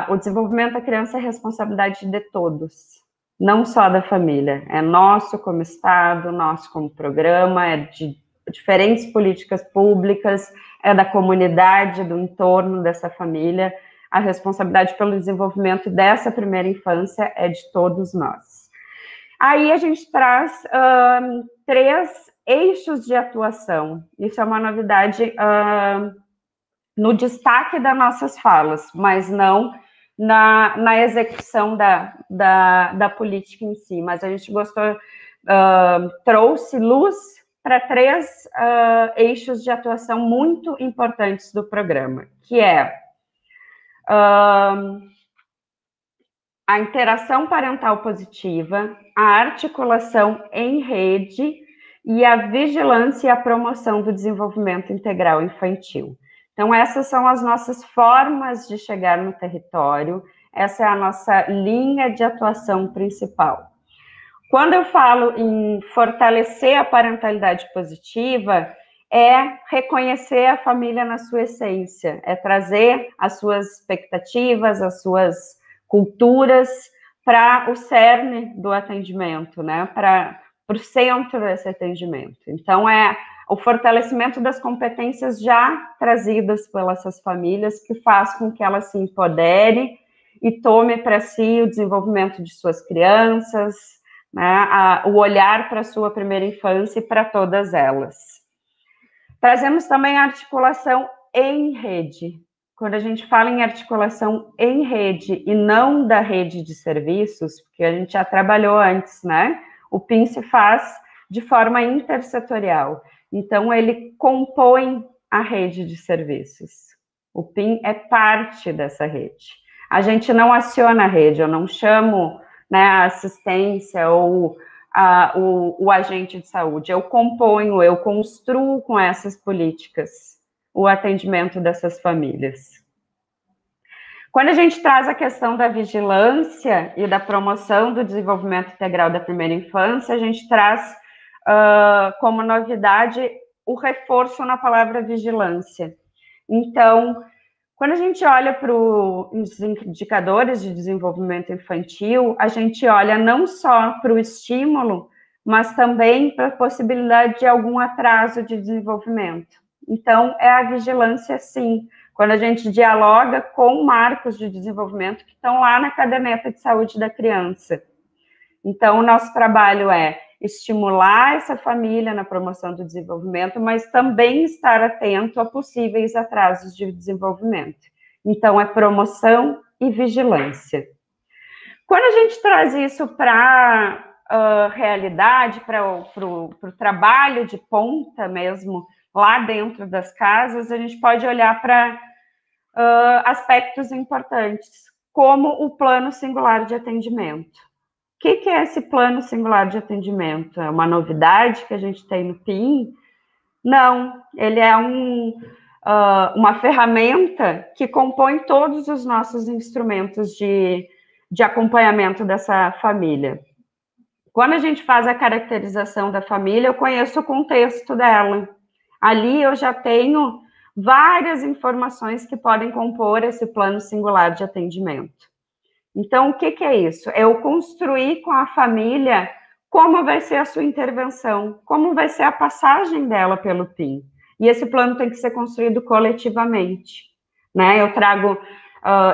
o desenvolvimento da criança é responsabilidade de todos, não só da família, é nosso como Estado, nosso como programa, é de diferentes políticas públicas, é da comunidade, do entorno dessa família. A responsabilidade pelo desenvolvimento dessa primeira infância é de todos nós. Aí a gente traz 3 eixos de atuação. Isso é uma novidade no destaque das nossas falas, mas não na execução da política em si. Mas a gente trouxe luz para 3 eixos de atuação muito importantes do programa, que é a interação parental positiva, a articulação em rede e a vigilância e a promoção do desenvolvimento integral infantil. Então, essas são as nossas formas de chegar no território, essa é a nossa linha de atuação principal. Quando eu falo em fortalecer a parentalidade positiva, é reconhecer a família na sua essência, é trazer as suas expectativas, as suas culturas para o cerne do atendimento, né? Para o centro desse atendimento. Então, é o fortalecimento das competências já trazidas pelas essas famílias que faz com que elas se empoderem e tome para si o desenvolvimento de suas crianças, né, o olhar para a sua primeira infância e para todas elas. Trazemos também a articulação em rede. Quando a gente fala em articulação em rede e não da rede de serviços, porque a gente já trabalhou antes, né? O PIN se faz de forma intersetorial. Então, ele compõe a rede de serviços. O PIN é parte dessa rede. A gente não aciona a rede, eu não chamo, né, a assistência ou o agente de saúde. Eu componho, eu construo com essas políticas o atendimento dessas famílias. Quando a gente traz a questão da vigilância e da promoção do desenvolvimento integral da primeira infância, a gente traz como novidade o reforço na palavra vigilância. Então, quando a gente olha para os indicadores de desenvolvimento infantil, a gente olha não só para o estímulo, mas também para a possibilidade de algum atraso de desenvolvimento. Então, é a vigilância, sim, quando a gente dialoga com marcos de desenvolvimento que estão lá na caderneta de saúde da criança. Então, o nosso trabalho é estimular essa família na promoção do desenvolvimento, mas também estar atento a possíveis atrasos de desenvolvimento. Então, é promoção e vigilância. Quando a gente traz isso para a realidade, para o trabalho de ponta mesmo, lá dentro das casas, a gente pode olhar para aspectos importantes, como o plano singular de atendimento. O que é esse plano singular de atendimento? É uma novidade que a gente tem no PIN? Não, ele é uma ferramenta que compõe todos os nossos instrumentos de acompanhamento dessa família. Quando a gente faz a caracterização da família, eu conheço o contexto dela. Ali eu já tenho várias informações que podem compor esse plano singular de atendimento. Então, o que é isso? É eu construir com a família como vai ser a sua intervenção, como vai ser a passagem dela pelo PIN. E esse plano tem que ser construído coletivamente, né? Eu trago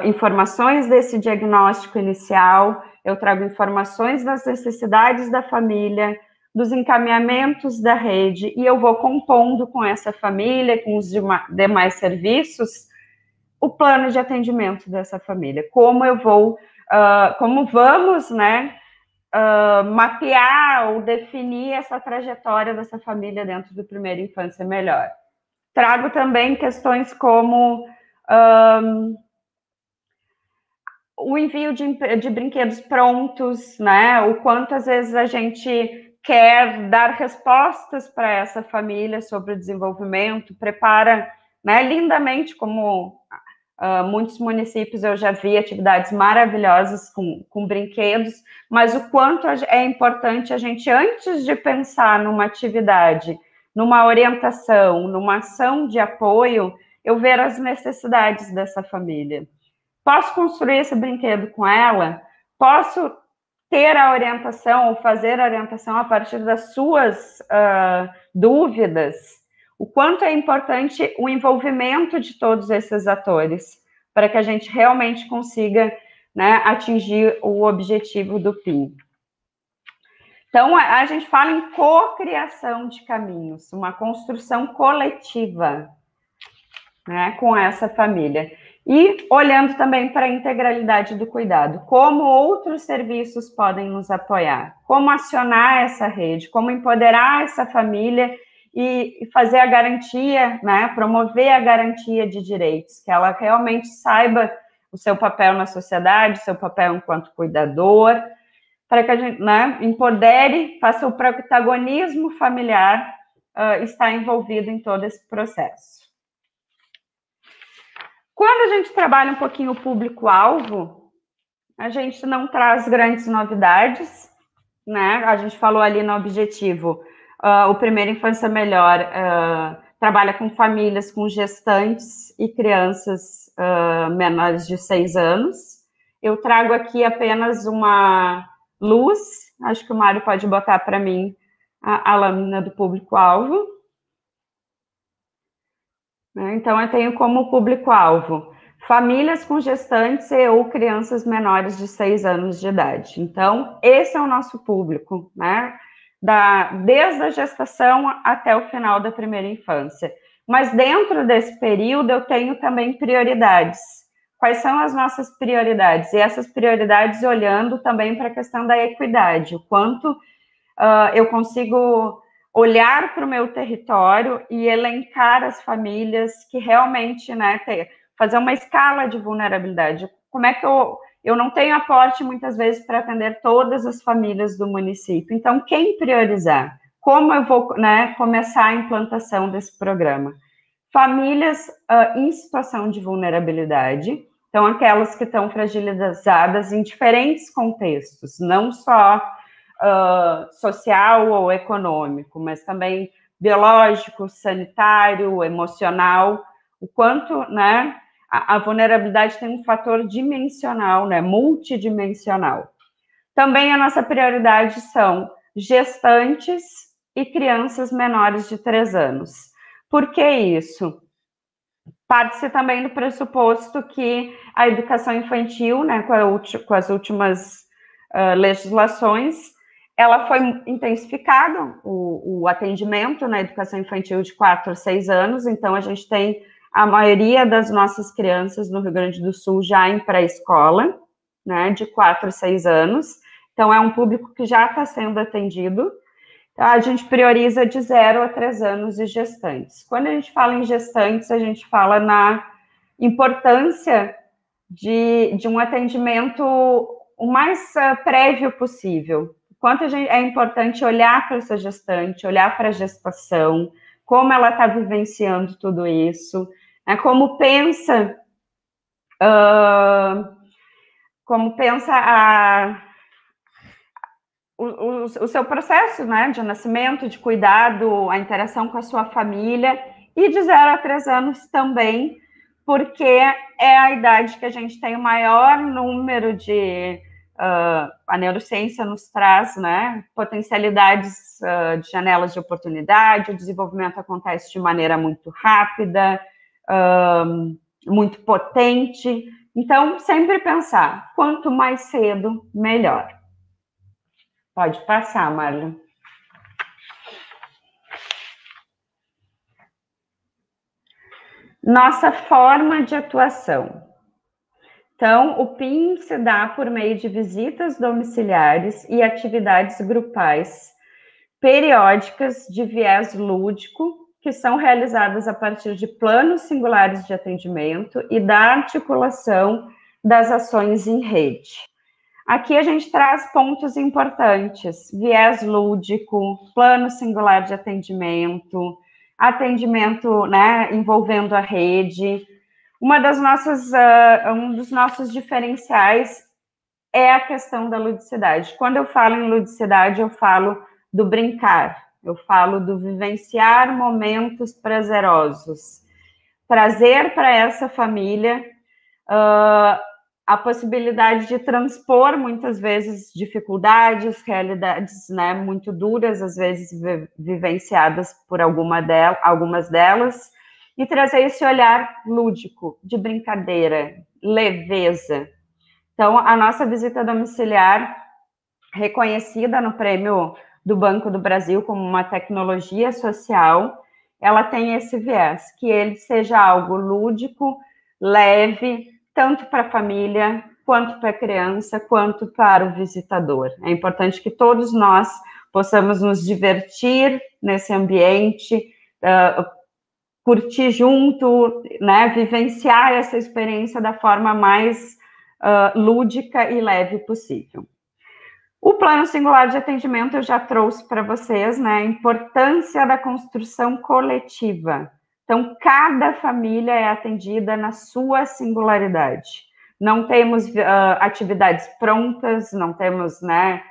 informações desse diagnóstico inicial, eu trago informações das necessidades da família, dos encaminhamentos da rede, e eu vou compondo com essa família, com os demais serviços, o plano de atendimento dessa família, como vamos, né, mapear ou definir essa trajetória dessa família dentro do Primeira Infância Melhor. Trago também questões como o envio de brinquedos prontos, né, o quanto às vezes a gente quer dar respostas para essa família sobre o desenvolvimento, prepara, né, lindamente, como muitos municípios eu já vi atividades maravilhosas com brinquedos, mas o quanto é importante a gente, antes de pensar numa atividade, numa orientação, numa ação de apoio, eu ver as necessidades dessa família. Posso construir esse brinquedo com ela? Posso ter a orientação ou fazer a orientação a partir das suas dúvidas? O quanto é importante o envolvimento de todos esses atores para que a gente realmente consiga, né, atingir o objetivo do PIN. Então, a gente fala em cocriação de caminhos, uma construção coletiva, né, com essa família. E olhando também para a integralidade do cuidado, como outros serviços podem nos apoiar, como acionar essa rede, como empoderar essa família e fazer a garantia, né, promover a garantia de direitos, que ela realmente saiba o seu papel na sociedade, o seu papel enquanto cuidador, para que a gente, né, empodere, faça o protagonismo familiar estar envolvido em todo esse processo. Quando a gente trabalha um pouquinho o público-alvo, a gente não traz grandes novidades, né? A gente falou ali no objetivo, o Primeira Infância Melhor trabalha com famílias com gestantes e crianças menores de 6 anos. Eu trago aqui apenas uma luz, acho que o Mário pode botar para mim a lâmina do público-alvo. Então, eu tenho como público-alvo famílias com gestantes e ou crianças menores de 6 anos de idade. Então, esse é o nosso público, né? Desde a gestação até o final da primeira infância. Mas dentro desse período eu tenho também prioridades. Quais são as nossas prioridades? E essas prioridades olhando também para a questão da equidade, o quanto eu consigo olhar para o meu território e elencar as famílias que realmente, né, fazer uma escala de vulnerabilidade. Como é que eu não tenho aporte, muitas vezes, para atender todas as famílias do município. Então, quem priorizar? Como eu vou, né, começar a implantação desse programa? Famílias em situação de vulnerabilidade, então, aquelas que estão fragilizadas em diferentes contextos, não só social ou econômico, mas também biológico, sanitário, emocional, o quanto, né, a vulnerabilidade tem um fator dimensional, né, multidimensional. Também a nossa prioridade são gestantes e crianças menores de 3 anos. Por que isso? Parte-se também do pressuposto que a educação infantil, né, com as últimas legislações, ela foi intensificada, o atendimento na educação infantil de 4 a 6 anos, então a gente tem a maioria das nossas crianças no Rio Grande do Sul já em pré-escola, né, de 4 a 6 anos, então é um público que já está sendo atendido. A gente prioriza de 0 a 3 anos e gestantes. Quando a gente fala em gestantes, a gente fala na importância de um atendimento o mais prévio possível. Quanto é importante olhar para essa gestante, olhar para a gestação, como ela está vivenciando tudo isso, né, como pensa o seu processo, né, de nascimento, de cuidado, a interação com a sua família, e de 0 a 3 anos também, porque é a idade que a gente tem o maior número de... a neurociência nos traz, né, potencialidades de janelas de oportunidade, o desenvolvimento acontece de maneira muito rápida, muito potente. Então, sempre pensar, quanto mais cedo, melhor. Pode passar, Marlon. Nossa forma de atuação. Então, o PIN se dá por meio de visitas domiciliares e atividades grupais periódicas de viés lúdico, que são realizadas a partir de planos singulares de atendimento e da articulação das ações em rede. Aqui a gente traz pontos importantes: viés lúdico, plano singular de atendimento, né, envolvendo a rede. Um dos nossos diferenciais é a questão da ludicidade. Quando eu falo em ludicidade, eu falo do brincar, eu falo do vivenciar momentos prazerosos, trazer para essa família a possibilidade de transpor, muitas vezes, dificuldades, realidades, né, muito duras, às vezes vivenciadas por algumas delas, e trazer esse olhar lúdico, de brincadeira, leveza. Então, a nossa visita domiciliar, reconhecida no Prêmio do Banco do Brasil como uma tecnologia social, ela tem esse viés, que ele seja algo lúdico, leve, tanto para a família, quanto para a criança, quanto para o visitador. É importante que todos nós possamos nos divertir nesse ambiente, curtir junto, né, vivenciar essa experiência da forma mais lúdica e leve possível. O plano singular de atendimento eu já trouxe para vocês, né, a importância da construção coletiva. Então, cada família é atendida na sua singularidade. Não temos atividades prontas, não temos, né,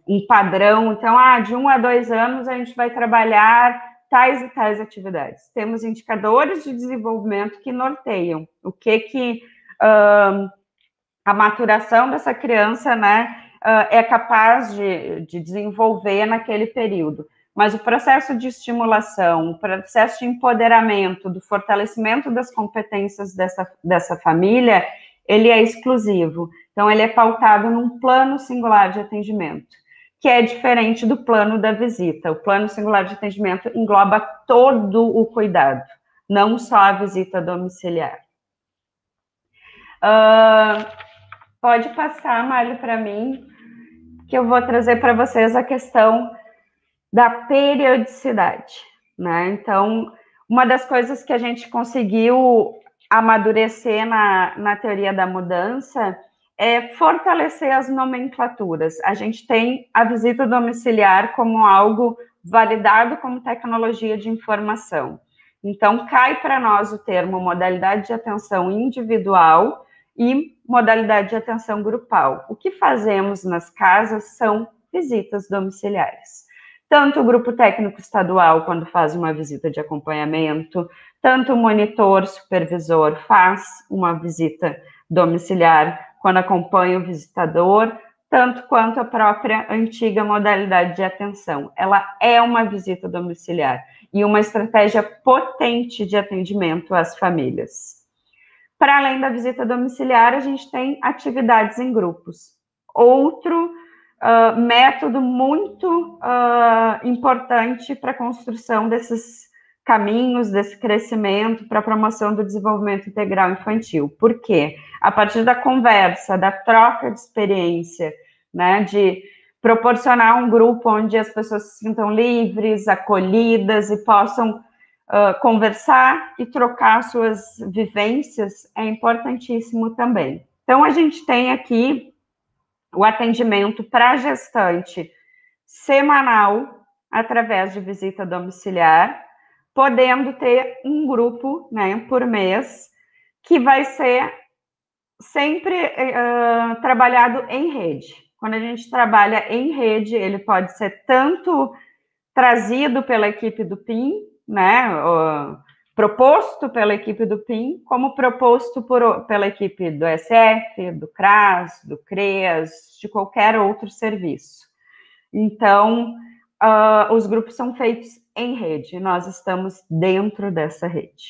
um padrão. Então, de 1 a 2 anos a gente vai trabalhar tais e tais atividades. Temos indicadores de desenvolvimento que norteiam o que a maturação dessa criança, né, é capaz de desenvolver naquele período. mas o processo de estimulação, o processo de empoderamento, do fortalecimento das competências dessa família, ele é exclusivo. Então, ele é pautado num plano singular de atendimento, que é diferente do plano da visita. O plano singular de atendimento engloba todo o cuidado, não só a visita domiciliar. Pode passar, Mário, para mim, que eu vou trazer para vocês a questão da periodicidade, né? Então, uma das coisas que a gente conseguiu amadurecer na teoria da mudança é fortalecer as nomenclaturas. A gente tem a visita domiciliar como algo validado como tecnologia de informação. Então, cai para nós o termo modalidade de atenção individual e modalidade de atenção grupal. O que fazemos nas casas são visitas domiciliares. Tanto o grupo técnico estadual, quando faz uma visita de acompanhamento, tanto o monitor supervisor faz uma visita domiciliar quando acompanha o visitador, tanto quanto a própria antiga modalidade de atenção. Ela é uma visita domiciliar e uma estratégia potente de atendimento às famílias. Para além da visita domiciliar, a gente tem atividades em grupos. Outro método muito importante para a construção desses caminhos, desse crescimento, para a promoção do desenvolvimento integral infantil. Por quê? A partir da conversa, da troca de experiência, né, de proporcionar um grupo onde as pessoas se sintam livres, acolhidas e possam conversar e trocar suas vivências, é importantíssimo também. Então, a gente tem aqui o atendimento para gestante semanal, através de visita domiciliar, podendo ter um grupo, né, por mês, que vai ser sempre trabalhado em rede. Quando a gente trabalha em rede, ele pode ser tanto trazido pela equipe do PIM, né, proposto pela equipe do PIM, como proposto pela equipe do SF, do CRAS, do CREAS, de qualquer outro serviço. Então, os grupos são feitos em rede, nós estamos dentro dessa rede.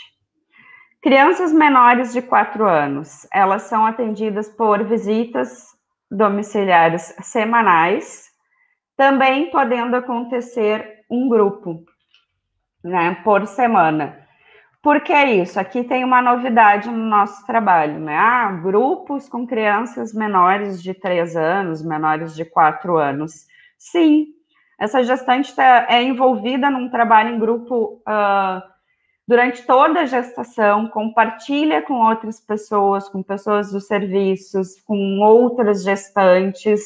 Crianças menores de 4 anos, elas são atendidas por visitas domiciliares semanais, também podendo acontecer um grupo, né, por semana. Por que isso? Aqui tem uma novidade no nosso trabalho, né? Grupos com crianças menores de 3 anos, menores de 4 anos. Sim, essa gestante é envolvida num trabalho em grupo durante toda a gestação, compartilha com outras pessoas, com pessoas dos serviços, com outras gestantes.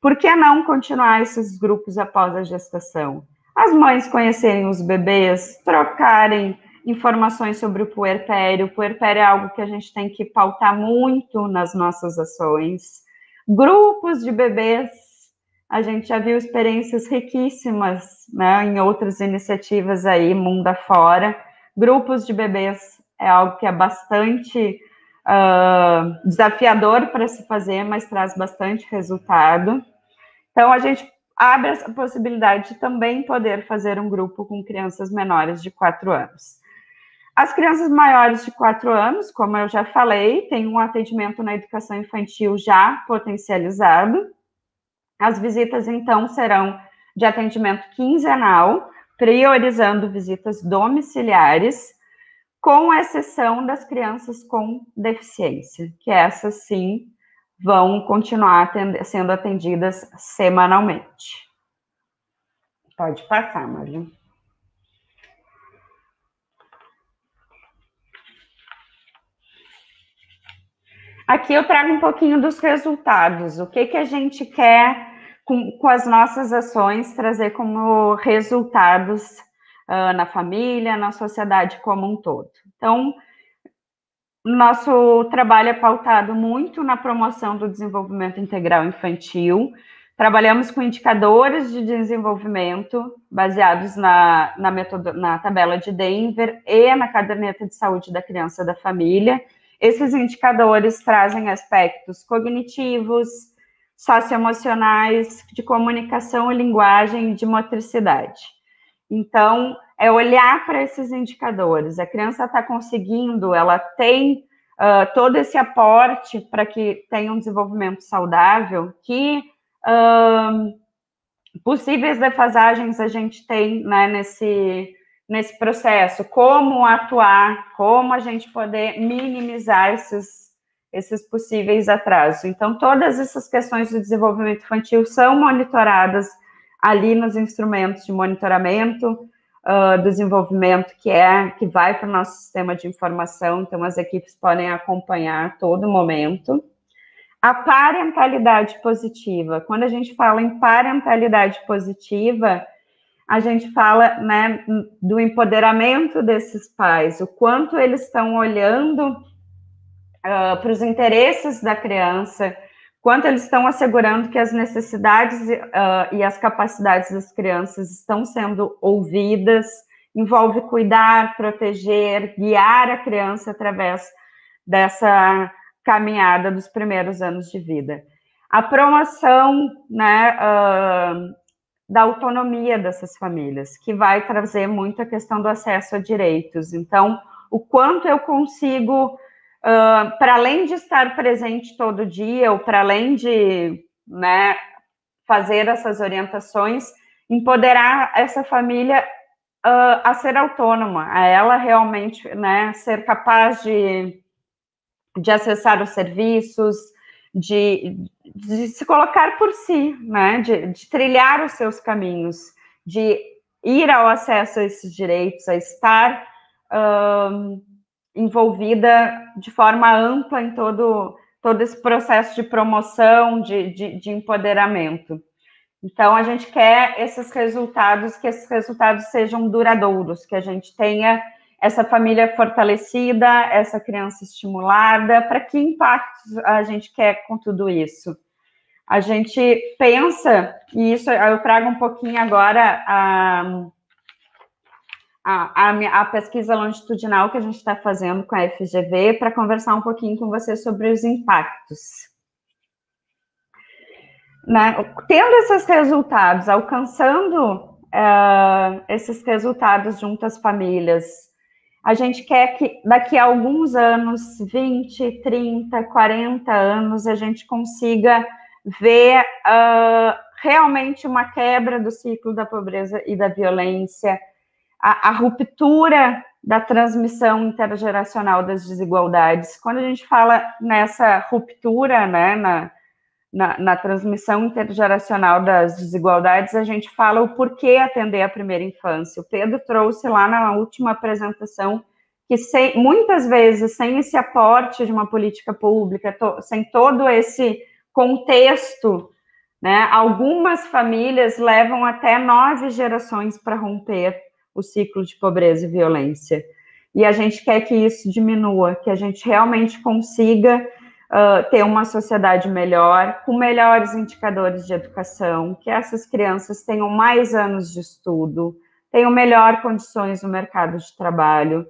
Por que não continuar esses grupos após a gestação? As mães conhecerem os bebês, trocarem informações sobre o puerpério. O puerpério é algo que a gente tem que pautar muito nas nossas ações. Grupos de bebês, a gente já viu experiências riquíssimas, né, em outras iniciativas aí, mundo afora. Grupos de bebês é algo que é bastante desafiador para se fazer, mas traz bastante resultado. Então, a gente abre essa possibilidade de também poder fazer um grupo com crianças menores de 4 anos. As crianças maiores de 4 anos, como eu já falei, têm um atendimento na educação infantil já potencializado. As visitas, então, serão de atendimento quinzenal, priorizando visitas domiciliares, com exceção das crianças com deficiência, que essas, sim, vão continuar sendo atendidas semanalmente. Pode passar, Marlene. Aqui eu trago um pouquinho dos resultados. O que a gente quer, com as nossas ações, trazer como resultados na família, na sociedade como um todo. Então, nosso trabalho é pautado muito na promoção do desenvolvimento integral infantil. Trabalhamos com indicadores de desenvolvimento baseados na tabela de Denver e na caderneta de saúde da criança e da família. Esses indicadores trazem aspectos cognitivos, socioemocionais, de comunicação e linguagem e de motricidade. Então, é olhar para esses indicadores. A criança está conseguindo, ela tem todo esse aporte para que tenha um desenvolvimento saudável, que possíveis defasagens a gente tem, né, nesse processo, como atuar, como a gente poder minimizar esses possíveis atrasos. Então, todas essas questões do desenvolvimento infantil são monitoradas ali nos instrumentos de monitoramento do desenvolvimento, que vai para o nosso sistema de informação, então as equipes podem acompanhar a todo momento. A parentalidade positiva. Quando a gente fala em parentalidade positiva, a gente fala, né, do empoderamento desses pais, o quanto eles estão olhando para os interesses da criança, quanto eles estão assegurando que as necessidades e as capacidades das crianças estão sendo ouvidas, envolve cuidar, proteger, guiar a criança através dessa caminhada dos primeiros anos de vida. A promoção, né, da autonomia dessas famílias, que vai trazer muito a questão do acesso a direitos. Então, o quanto eu consigo, para além de estar presente todo dia, ou para além de, né, fazer essas orientações, empoderar essa família a ser autônoma, a ela realmente, né, ser capaz de acessar os serviços, de se colocar por si, né, de trilhar os seus caminhos, de ir ao acesso a esses direitos, a estar envolvida de forma ampla em todo esse processo de promoção, de empoderamento. Então, a gente quer esses resultados, que esses resultados sejam duradouros, que a gente tenha essa família fortalecida, essa criança estimulada. Para que impactos a gente quer com tudo isso? A gente pensa, e isso eu trago um pouquinho agora a pesquisa longitudinal que a gente está fazendo com a FGV, para conversar um pouquinho com você sobre os impactos. Né? Tendo esses resultados, alcançando esses resultados junto às famílias, a gente quer que daqui a alguns anos, 20, 30, 40 anos, a gente consiga ver realmente uma quebra do ciclo da pobreza e da violência, a ruptura da transmissão intergeracional das desigualdades. Quando a gente fala nessa ruptura, né, na transmissão intergeracional das desigualdades, a gente fala o porquê atender a primeira infância. O Pedro trouxe lá na última apresentação que muitas vezes, sem esse aporte de uma política pública, sem todo esse contexto, né, algumas famílias levam até 9 gerações para romper o ciclo de pobreza e violência. E a gente quer que isso diminua, que a gente realmente consiga ter uma sociedade melhor, com melhores indicadores de educação, que essas crianças tenham mais anos de estudo, tenham melhores condições no mercado de trabalho,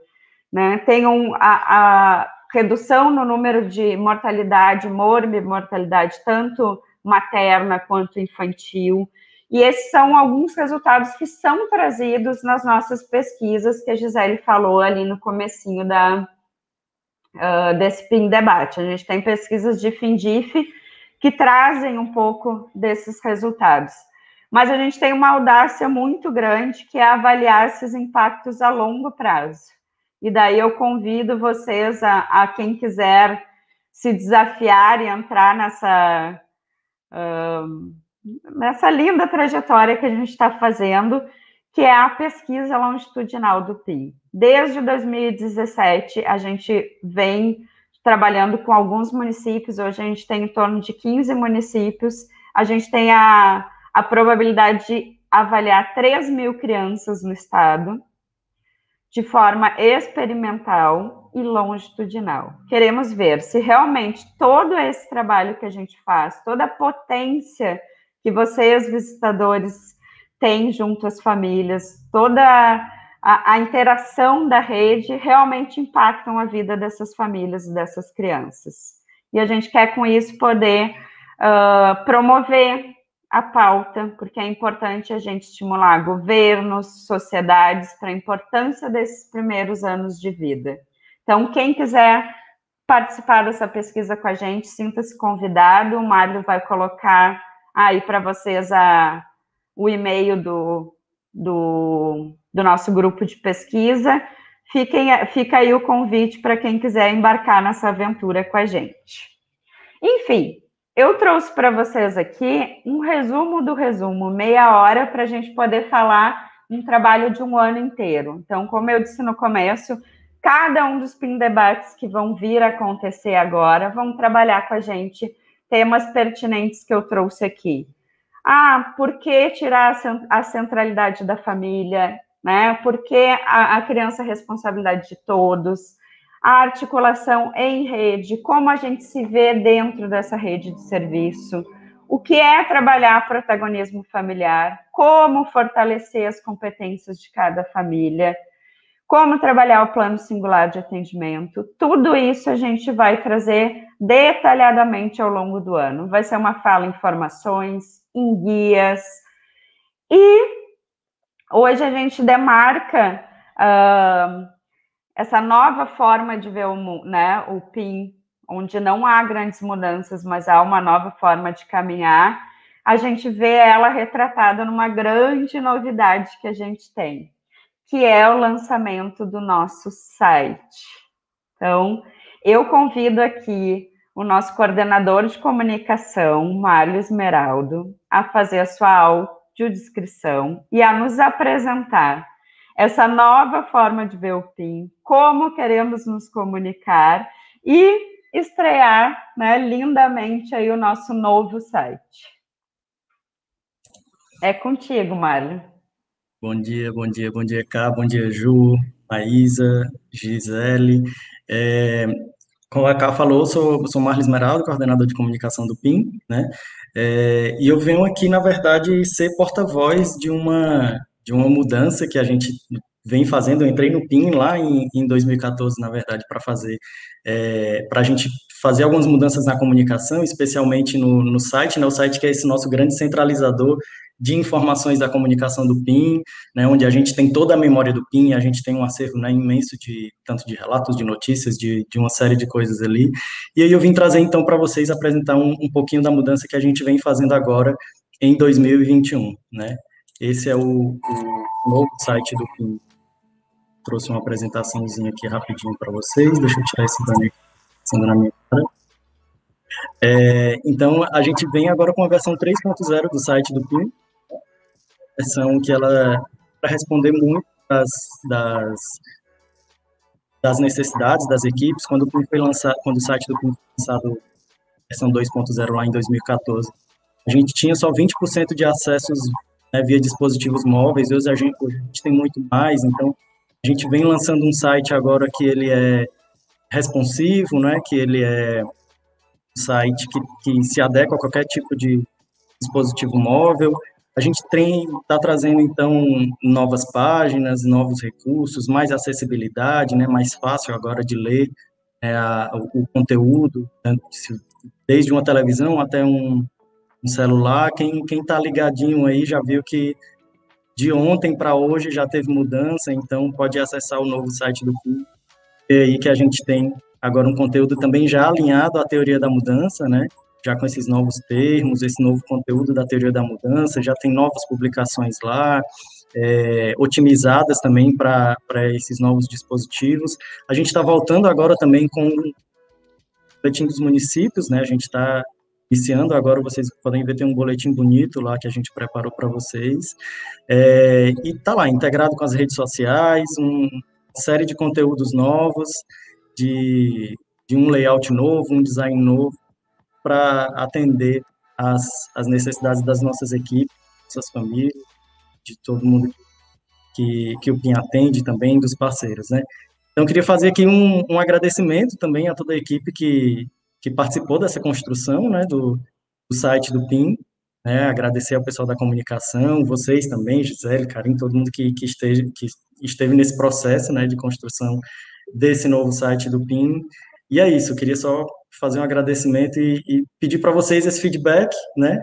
né, tenham a redução no número de mortalidade, morbimortalidade, tanto materna quanto infantil. E esses são alguns resultados que são trazidos nas nossas pesquisas, que a Gisele falou ali no comecinho desse PIN debate. A gente tem pesquisas de FINDIF que trazem um pouco desses resultados. Mas a gente tem uma audácia muito grande, que é avaliar esses impactos a longo prazo. E daí eu convido vocês, a quem quiser se desafiar e entrar nessa linda trajetória que a gente está fazendo, que é a pesquisa longitudinal do PIN. Desde 2017, a gente vem trabalhando com alguns municípios, hoje a gente tem em torno de 15 municípios, a gente tem a probabilidade de avaliar 3.000 crianças no estado, de forma experimental e longitudinal. Queremos ver se realmente todo esse trabalho que a gente faz, toda a potência que vocês, visitadores, têm junto às famílias, toda a interação da rede realmente impactam a vida dessas famílias e dessas crianças. E a gente quer, com isso, poder promover a pauta, porque é importante a gente estimular governos, sociedades, para a importância desses primeiros anos de vida. Então, quem quiser participar dessa pesquisa com a gente, sinta-se convidado. O Mário vai colocar aí para vocês o e-mail do nosso grupo de pesquisa. Fica aí o convite para quem quiser embarcar nessa aventura com a gente. Enfim, eu trouxe para vocês aqui um resumo do resumo, meia hora, para a gente poder falar um trabalho de um ano inteiro. Então, como eu disse no começo, cada um dos PIN debates que vão vir a acontecer agora vão trabalhar com a gente temas pertinentes que eu trouxe aqui. Por que tirar a centralidade da família, né? Por que a criança é responsabilidade de todos? A articulação em rede, como a gente se vê dentro dessa rede de serviço, o que é trabalhar protagonismo familiar, como fortalecer as competências de cada família, como trabalhar o plano singular de atendimento, tudo isso a gente vai trazer detalhadamente ao longo do ano. Vai ser uma fala em informações, em guias, e hoje a gente demarca essa nova forma de ver o PIN, onde não há grandes mudanças, mas há uma nova forma de caminhar. A gente vê ela retratada numa grande novidade que a gente tem, que é o lançamento do nosso site. Então, eu convido aqui o nosso coordenador de comunicação, Mário Esmeraldo, a fazer a sua audiodescrição e a nos apresentar essa nova forma de ver o PIN, como queremos nos comunicar e estrear, né, lindamente aí o nosso novo site. É contigo, Mário. Bom dia, Cá, bom dia, Ju, Maísa, Gisele. Como a Cá falou, sou Marlon Esmeraldo, coordenador de comunicação do PIN, né? E eu venho aqui, na verdade, ser porta-voz de uma mudança que a gente vem fazendo. Eu entrei no PIN lá em 2014, na verdade, para a gente fazer algumas mudanças na comunicação, especialmente no site, né? O site que é esse nosso grande centralizador de informações da comunicação do PIN, né, onde a gente tem toda a memória do PIN, a gente tem um acervo, né, imenso tanto de relatos, de notícias, de uma série de coisas ali. E aí eu vim trazer, então, para vocês apresentar um pouquinho da mudança que a gente vem fazendo agora em 2021, né? Esse é o novo site do PIN. Trouxe uma apresentaçãozinha aqui rapidinho para vocês. Deixa eu tirar esse banner aqui na minha cara. Então, a gente vem agora com a versão 3.0 do site do PIN, versão que ela, para responder muito das necessidades das equipes. Quando o site do PIN foi lançado, versão 2.0 lá em 2014, a gente tinha só 20% de acessos, né, via dispositivos móveis. Hoje a gente tem muito mais. Então a gente vem lançando um site agora que ele é responsivo, né, que ele é um site que se adequa a qualquer tipo de dispositivo móvel. A gente está trazendo, então, novas páginas, novos recursos, mais acessibilidade, né, mais fácil agora de ler o conteúdo, desde uma televisão até um celular. Quem está ligadinho aí já viu que de ontem para hoje já teve mudança, então pode acessar o novo site do PIN, e aí que a gente tem agora um conteúdo também já alinhado à teoria da mudança, né? Já com esses novos termos, esse novo conteúdo da teoria da mudança, já tem novas publicações lá, otimizadas também para esses novos dispositivos. A gente está voltando agora também com o boletim dos municípios, né? A gente está iniciando agora, vocês podem ver, tem um boletim bonito lá que a gente preparou para vocês, e está lá, integrado com as redes sociais, uma série de conteúdos novos, de um layout novo, um design novo, para atender as necessidades das nossas equipes, nossas famílias, de todo mundo que o PIN atende também, dos parceiros, né? Então, eu queria fazer aqui um agradecimento também a toda a equipe que participou dessa construção, né, do site do PIN, né? Agradecer ao pessoal da comunicação, vocês também, Gisele, Karim, todo mundo que esteve nesse processo, né, de construção desse novo site do PIN. E é isso, eu queria só fazer um agradecimento e pedir para vocês esse feedback, né?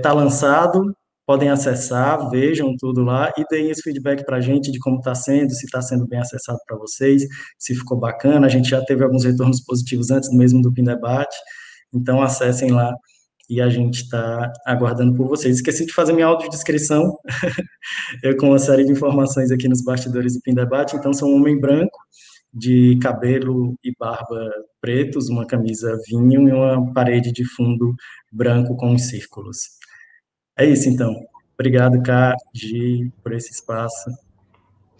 Tá lançado, podem acessar, vejam tudo lá e deem esse feedback para a gente de como está sendo, se está sendo bem acessado para vocês, se ficou bacana. A gente já teve alguns retornos positivos antes mesmo do PIN Debate, então acessem lá e a gente está aguardando por vocês. Esqueci de fazer minha audiodescrição, eu com uma série de informações aqui nos bastidores do PIN Debate. Então, sou um homem branco, de cabelo e barba pretos, uma camisa vinho e uma parede de fundo branco com os círculos. É isso, então. Obrigado, Cá, Gi, por esse espaço.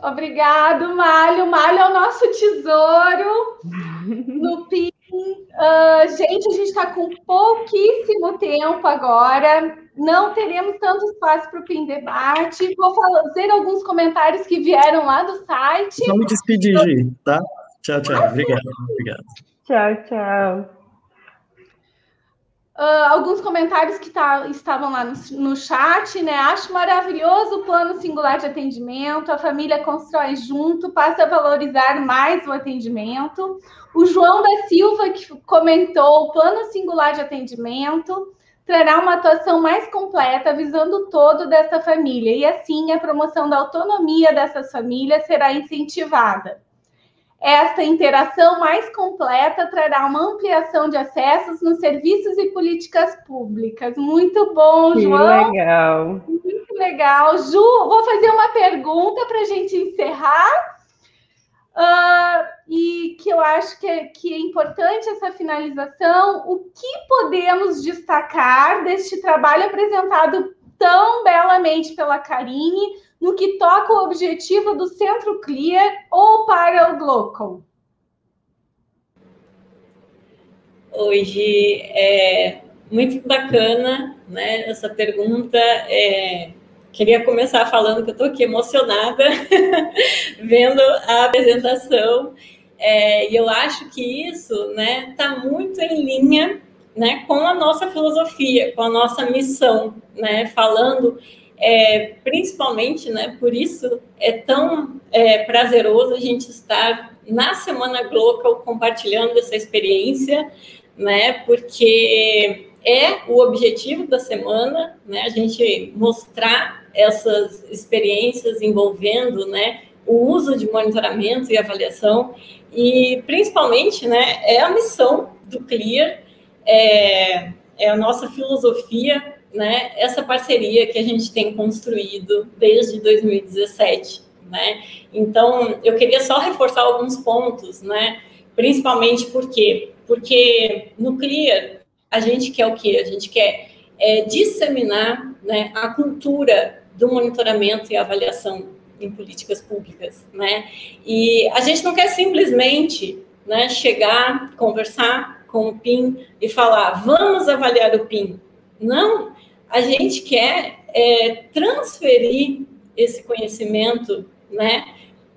Obrigado, Mário. Mário é o nosso tesouro no PIN. Gente, a gente está com pouquíssimo tempo agora. Não teremos tanto espaço para o PIN Debate. Vou fazer alguns comentários que vieram lá do site. Só me despedir, Gi, tá? Tchau, tchau. Obrigado. Tchau, tchau. Alguns comentários que estavam lá no chat, né? Acho maravilhoso o plano singular de atendimento, a família constrói junto, passa a valorizar mais o atendimento. O João da Silva, que comentou, o plano singular de atendimento trará uma atuação mais completa, visando o todo dessa família, e assim a promoção da autonomia dessas famílias será incentivada. Esta interação mais completa trará uma ampliação de acessos nos serviços e políticas públicas. Muito bom, João. Que legal. Muito legal. Ju, vou fazer uma pergunta para a gente encerrar. E que eu acho que é importante essa finalização. O que podemos destacar deste trabalho apresentado tão belamente pela Karine no que toca o objetivo do Centro Clear ou para o Glocon? Hoje é muito bacana, né, essa pergunta. Queria começar falando que eu estou aqui emocionada vendo a apresentação, e eu acho que isso, né, está muito em linha, né, com a nossa filosofia, com a nossa missão, né, falando principalmente, né, por isso é tão prazeroso a gente estar na Semana Glocal compartilhando essa experiência, né, porque o objetivo da semana, né, a gente mostrar essas experiências envolvendo, né, o uso de monitoramento e avaliação, e principalmente, né, a missão do Clear, a nossa filosofia, né, essa parceria que a gente tem construído desde 2017, né? Então, eu queria só reforçar alguns pontos, né? Principalmente porque no Clear a gente quer o quê? A gente quer disseminar, né, a cultura do monitoramento e avaliação em políticas públicas, né? E a gente não quer simplesmente, né, chegar, conversar com o PIN e falar, vamos avaliar o PIN. Não, a gente quer transferir esse conhecimento, né,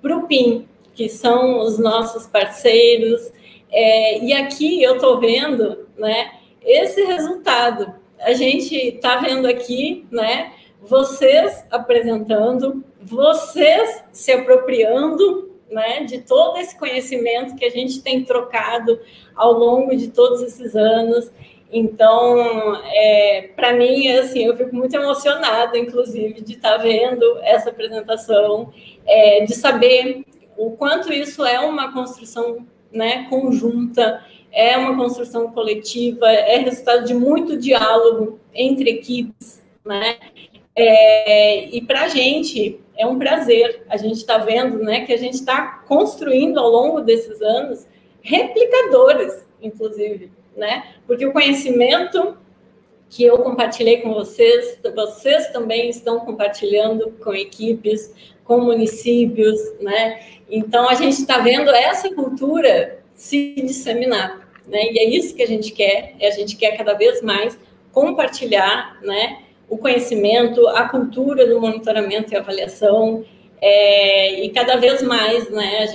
para o PIN, que são os nossos parceiros, e aqui eu estou vendo, né, esse resultado. A gente está vendo aqui, né, vocês apresentando, vocês se apropriando, né, de todo esse conhecimento que a gente tem trocado ao longo de todos esses anos. Então, para mim, assim, eu fico muito emocionada, inclusive, de estar vendo essa apresentação, de saber o quanto isso é uma construção, né, conjunta, é uma construção coletiva, é resultado de muito diálogo entre equipes, né? E para a gente é um prazer. A gente está vendo, né, que a gente está construindo ao longo desses anos replicadores, inclusive, né? Porque o conhecimento que eu compartilhei com vocês, vocês também estão compartilhando com equipes, com municípios, né? Então, a gente está vendo essa cultura se disseminar, né? E é isso que a gente quer cada vez mais compartilhar, né, o conhecimento, a cultura do monitoramento e avaliação, e cada vez mais, né,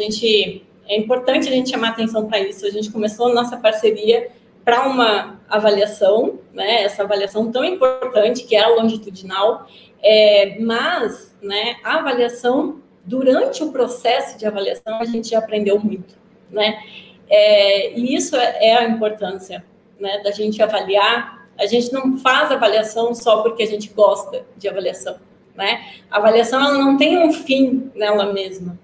é importante a gente chamar atenção para isso. A gente começou a nossa parceria para uma avaliação, né, essa avaliação tão importante que é a longitudinal, mas, né, a avaliação, durante o processo de avaliação, a gente já aprendeu muito, né? E isso é a importância, né, da gente avaliar. A gente não faz avaliação só porque a gente gosta de avaliação, né? A avaliação ela não tem um fim nela mesma.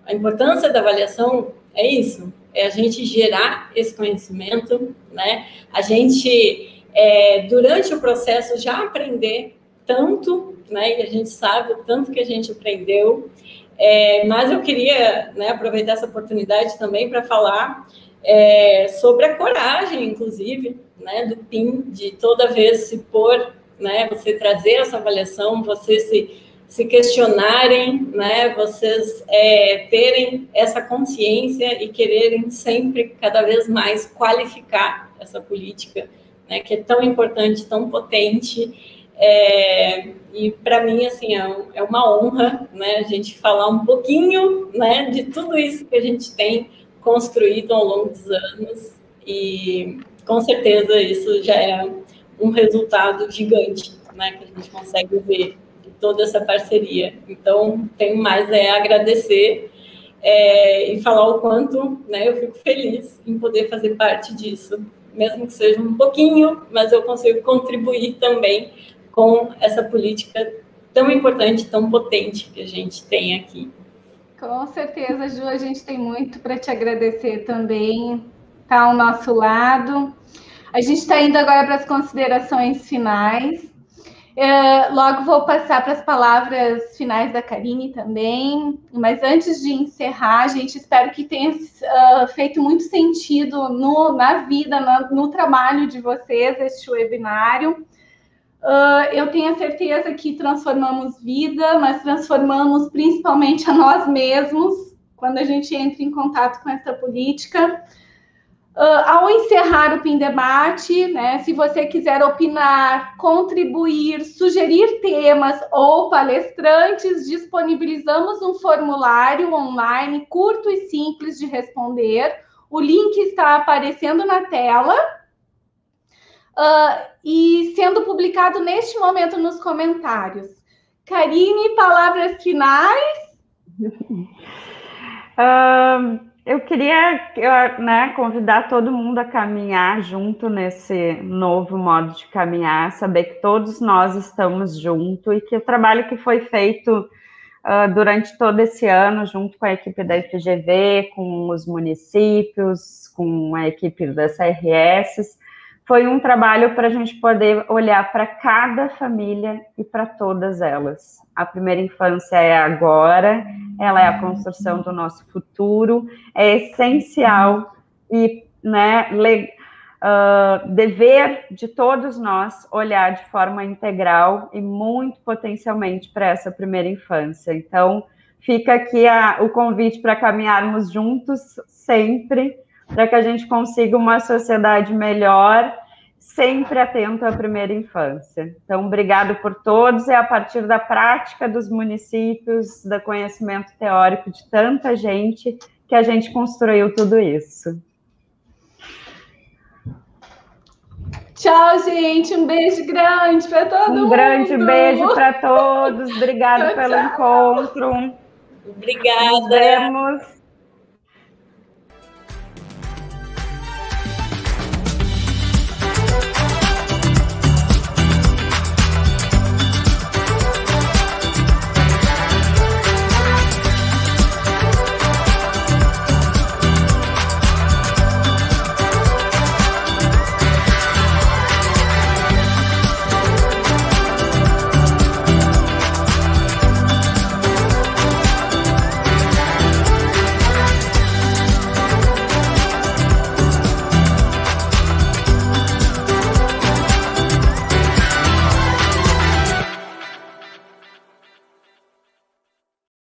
A importância da avaliação é isso, é a gente gerar esse conhecimento, né? A gente, durante o processo, já aprender tanto, né? E a gente sabe o tanto que a gente aprendeu. Mas eu queria, né, aproveitar essa oportunidade também para falar sobre a coragem, inclusive, né, do PIN, de toda vez se pôr, né, você trazer essa avaliação, vocês se questionarem, né, vocês terem essa consciência e quererem sempre, cada vez mais, qualificar essa política, né, que é tão importante, tão potente. E para mim, assim, é uma honra, né, a gente falar um pouquinho, né, de tudo isso que a gente tem construído ao longo dos anos, e com certeza isso já é um resultado gigante, né, que a gente consegue ver de toda essa parceria. Então, tenho mais a agradecer e falar o quanto, né, eu fico feliz em poder fazer parte disso, mesmo que seja um pouquinho, mas eu consigo contribuir também com essa política tão importante, tão potente que a gente tem aqui. Com certeza, Ju, a gente tem muito para te agradecer também, tá ao nosso lado. A gente está indo agora para as considerações finais. Logo vou passar para as palavras finais da Karine também, mas antes de encerrar, gente, espero que tenha feito muito sentido na vida, no trabalho de vocês, este webinário. Eu tenho a certeza que transformamos vida, mas transformamos principalmente a nós mesmos quando a gente entra em contato com essa política. Ao encerrar o PIN Debate, né, se você quiser opinar, contribuir, sugerir temas ou palestrantes, disponibilizamos um formulário online curto e simples de responder. O link está aparecendo na tela. E sendo publicado neste momento nos comentários. Karine, palavras finais? Eu queria, né, convidar todo mundo a caminhar junto nesse novo modo de caminhar, saber que todos nós estamos juntos e que o trabalho que foi feito durante todo esse ano, junto com a equipe da FGV, com os municípios, com a equipe das CRS, foi um trabalho para a gente poder olhar para cada família e para todas elas. A primeira infância é agora, ela é a construção do nosso futuro, é essencial e, né, dever de todos nós olhar de forma integral e muito potencialmente para essa primeira infância. Então, fica aqui o convite para caminharmos juntos sempre, para que a gente consiga uma sociedade melhor, sempre atento à primeira infância. Então, obrigado por todos, é a partir da prática dos municípios, do conhecimento teórico de tanta gente, que a gente construiu tudo isso. Tchau, gente, um beijo grande para todo mundo. Um grande beijo para todos, obrigado pelo encontro. Obrigada. Nos vemos.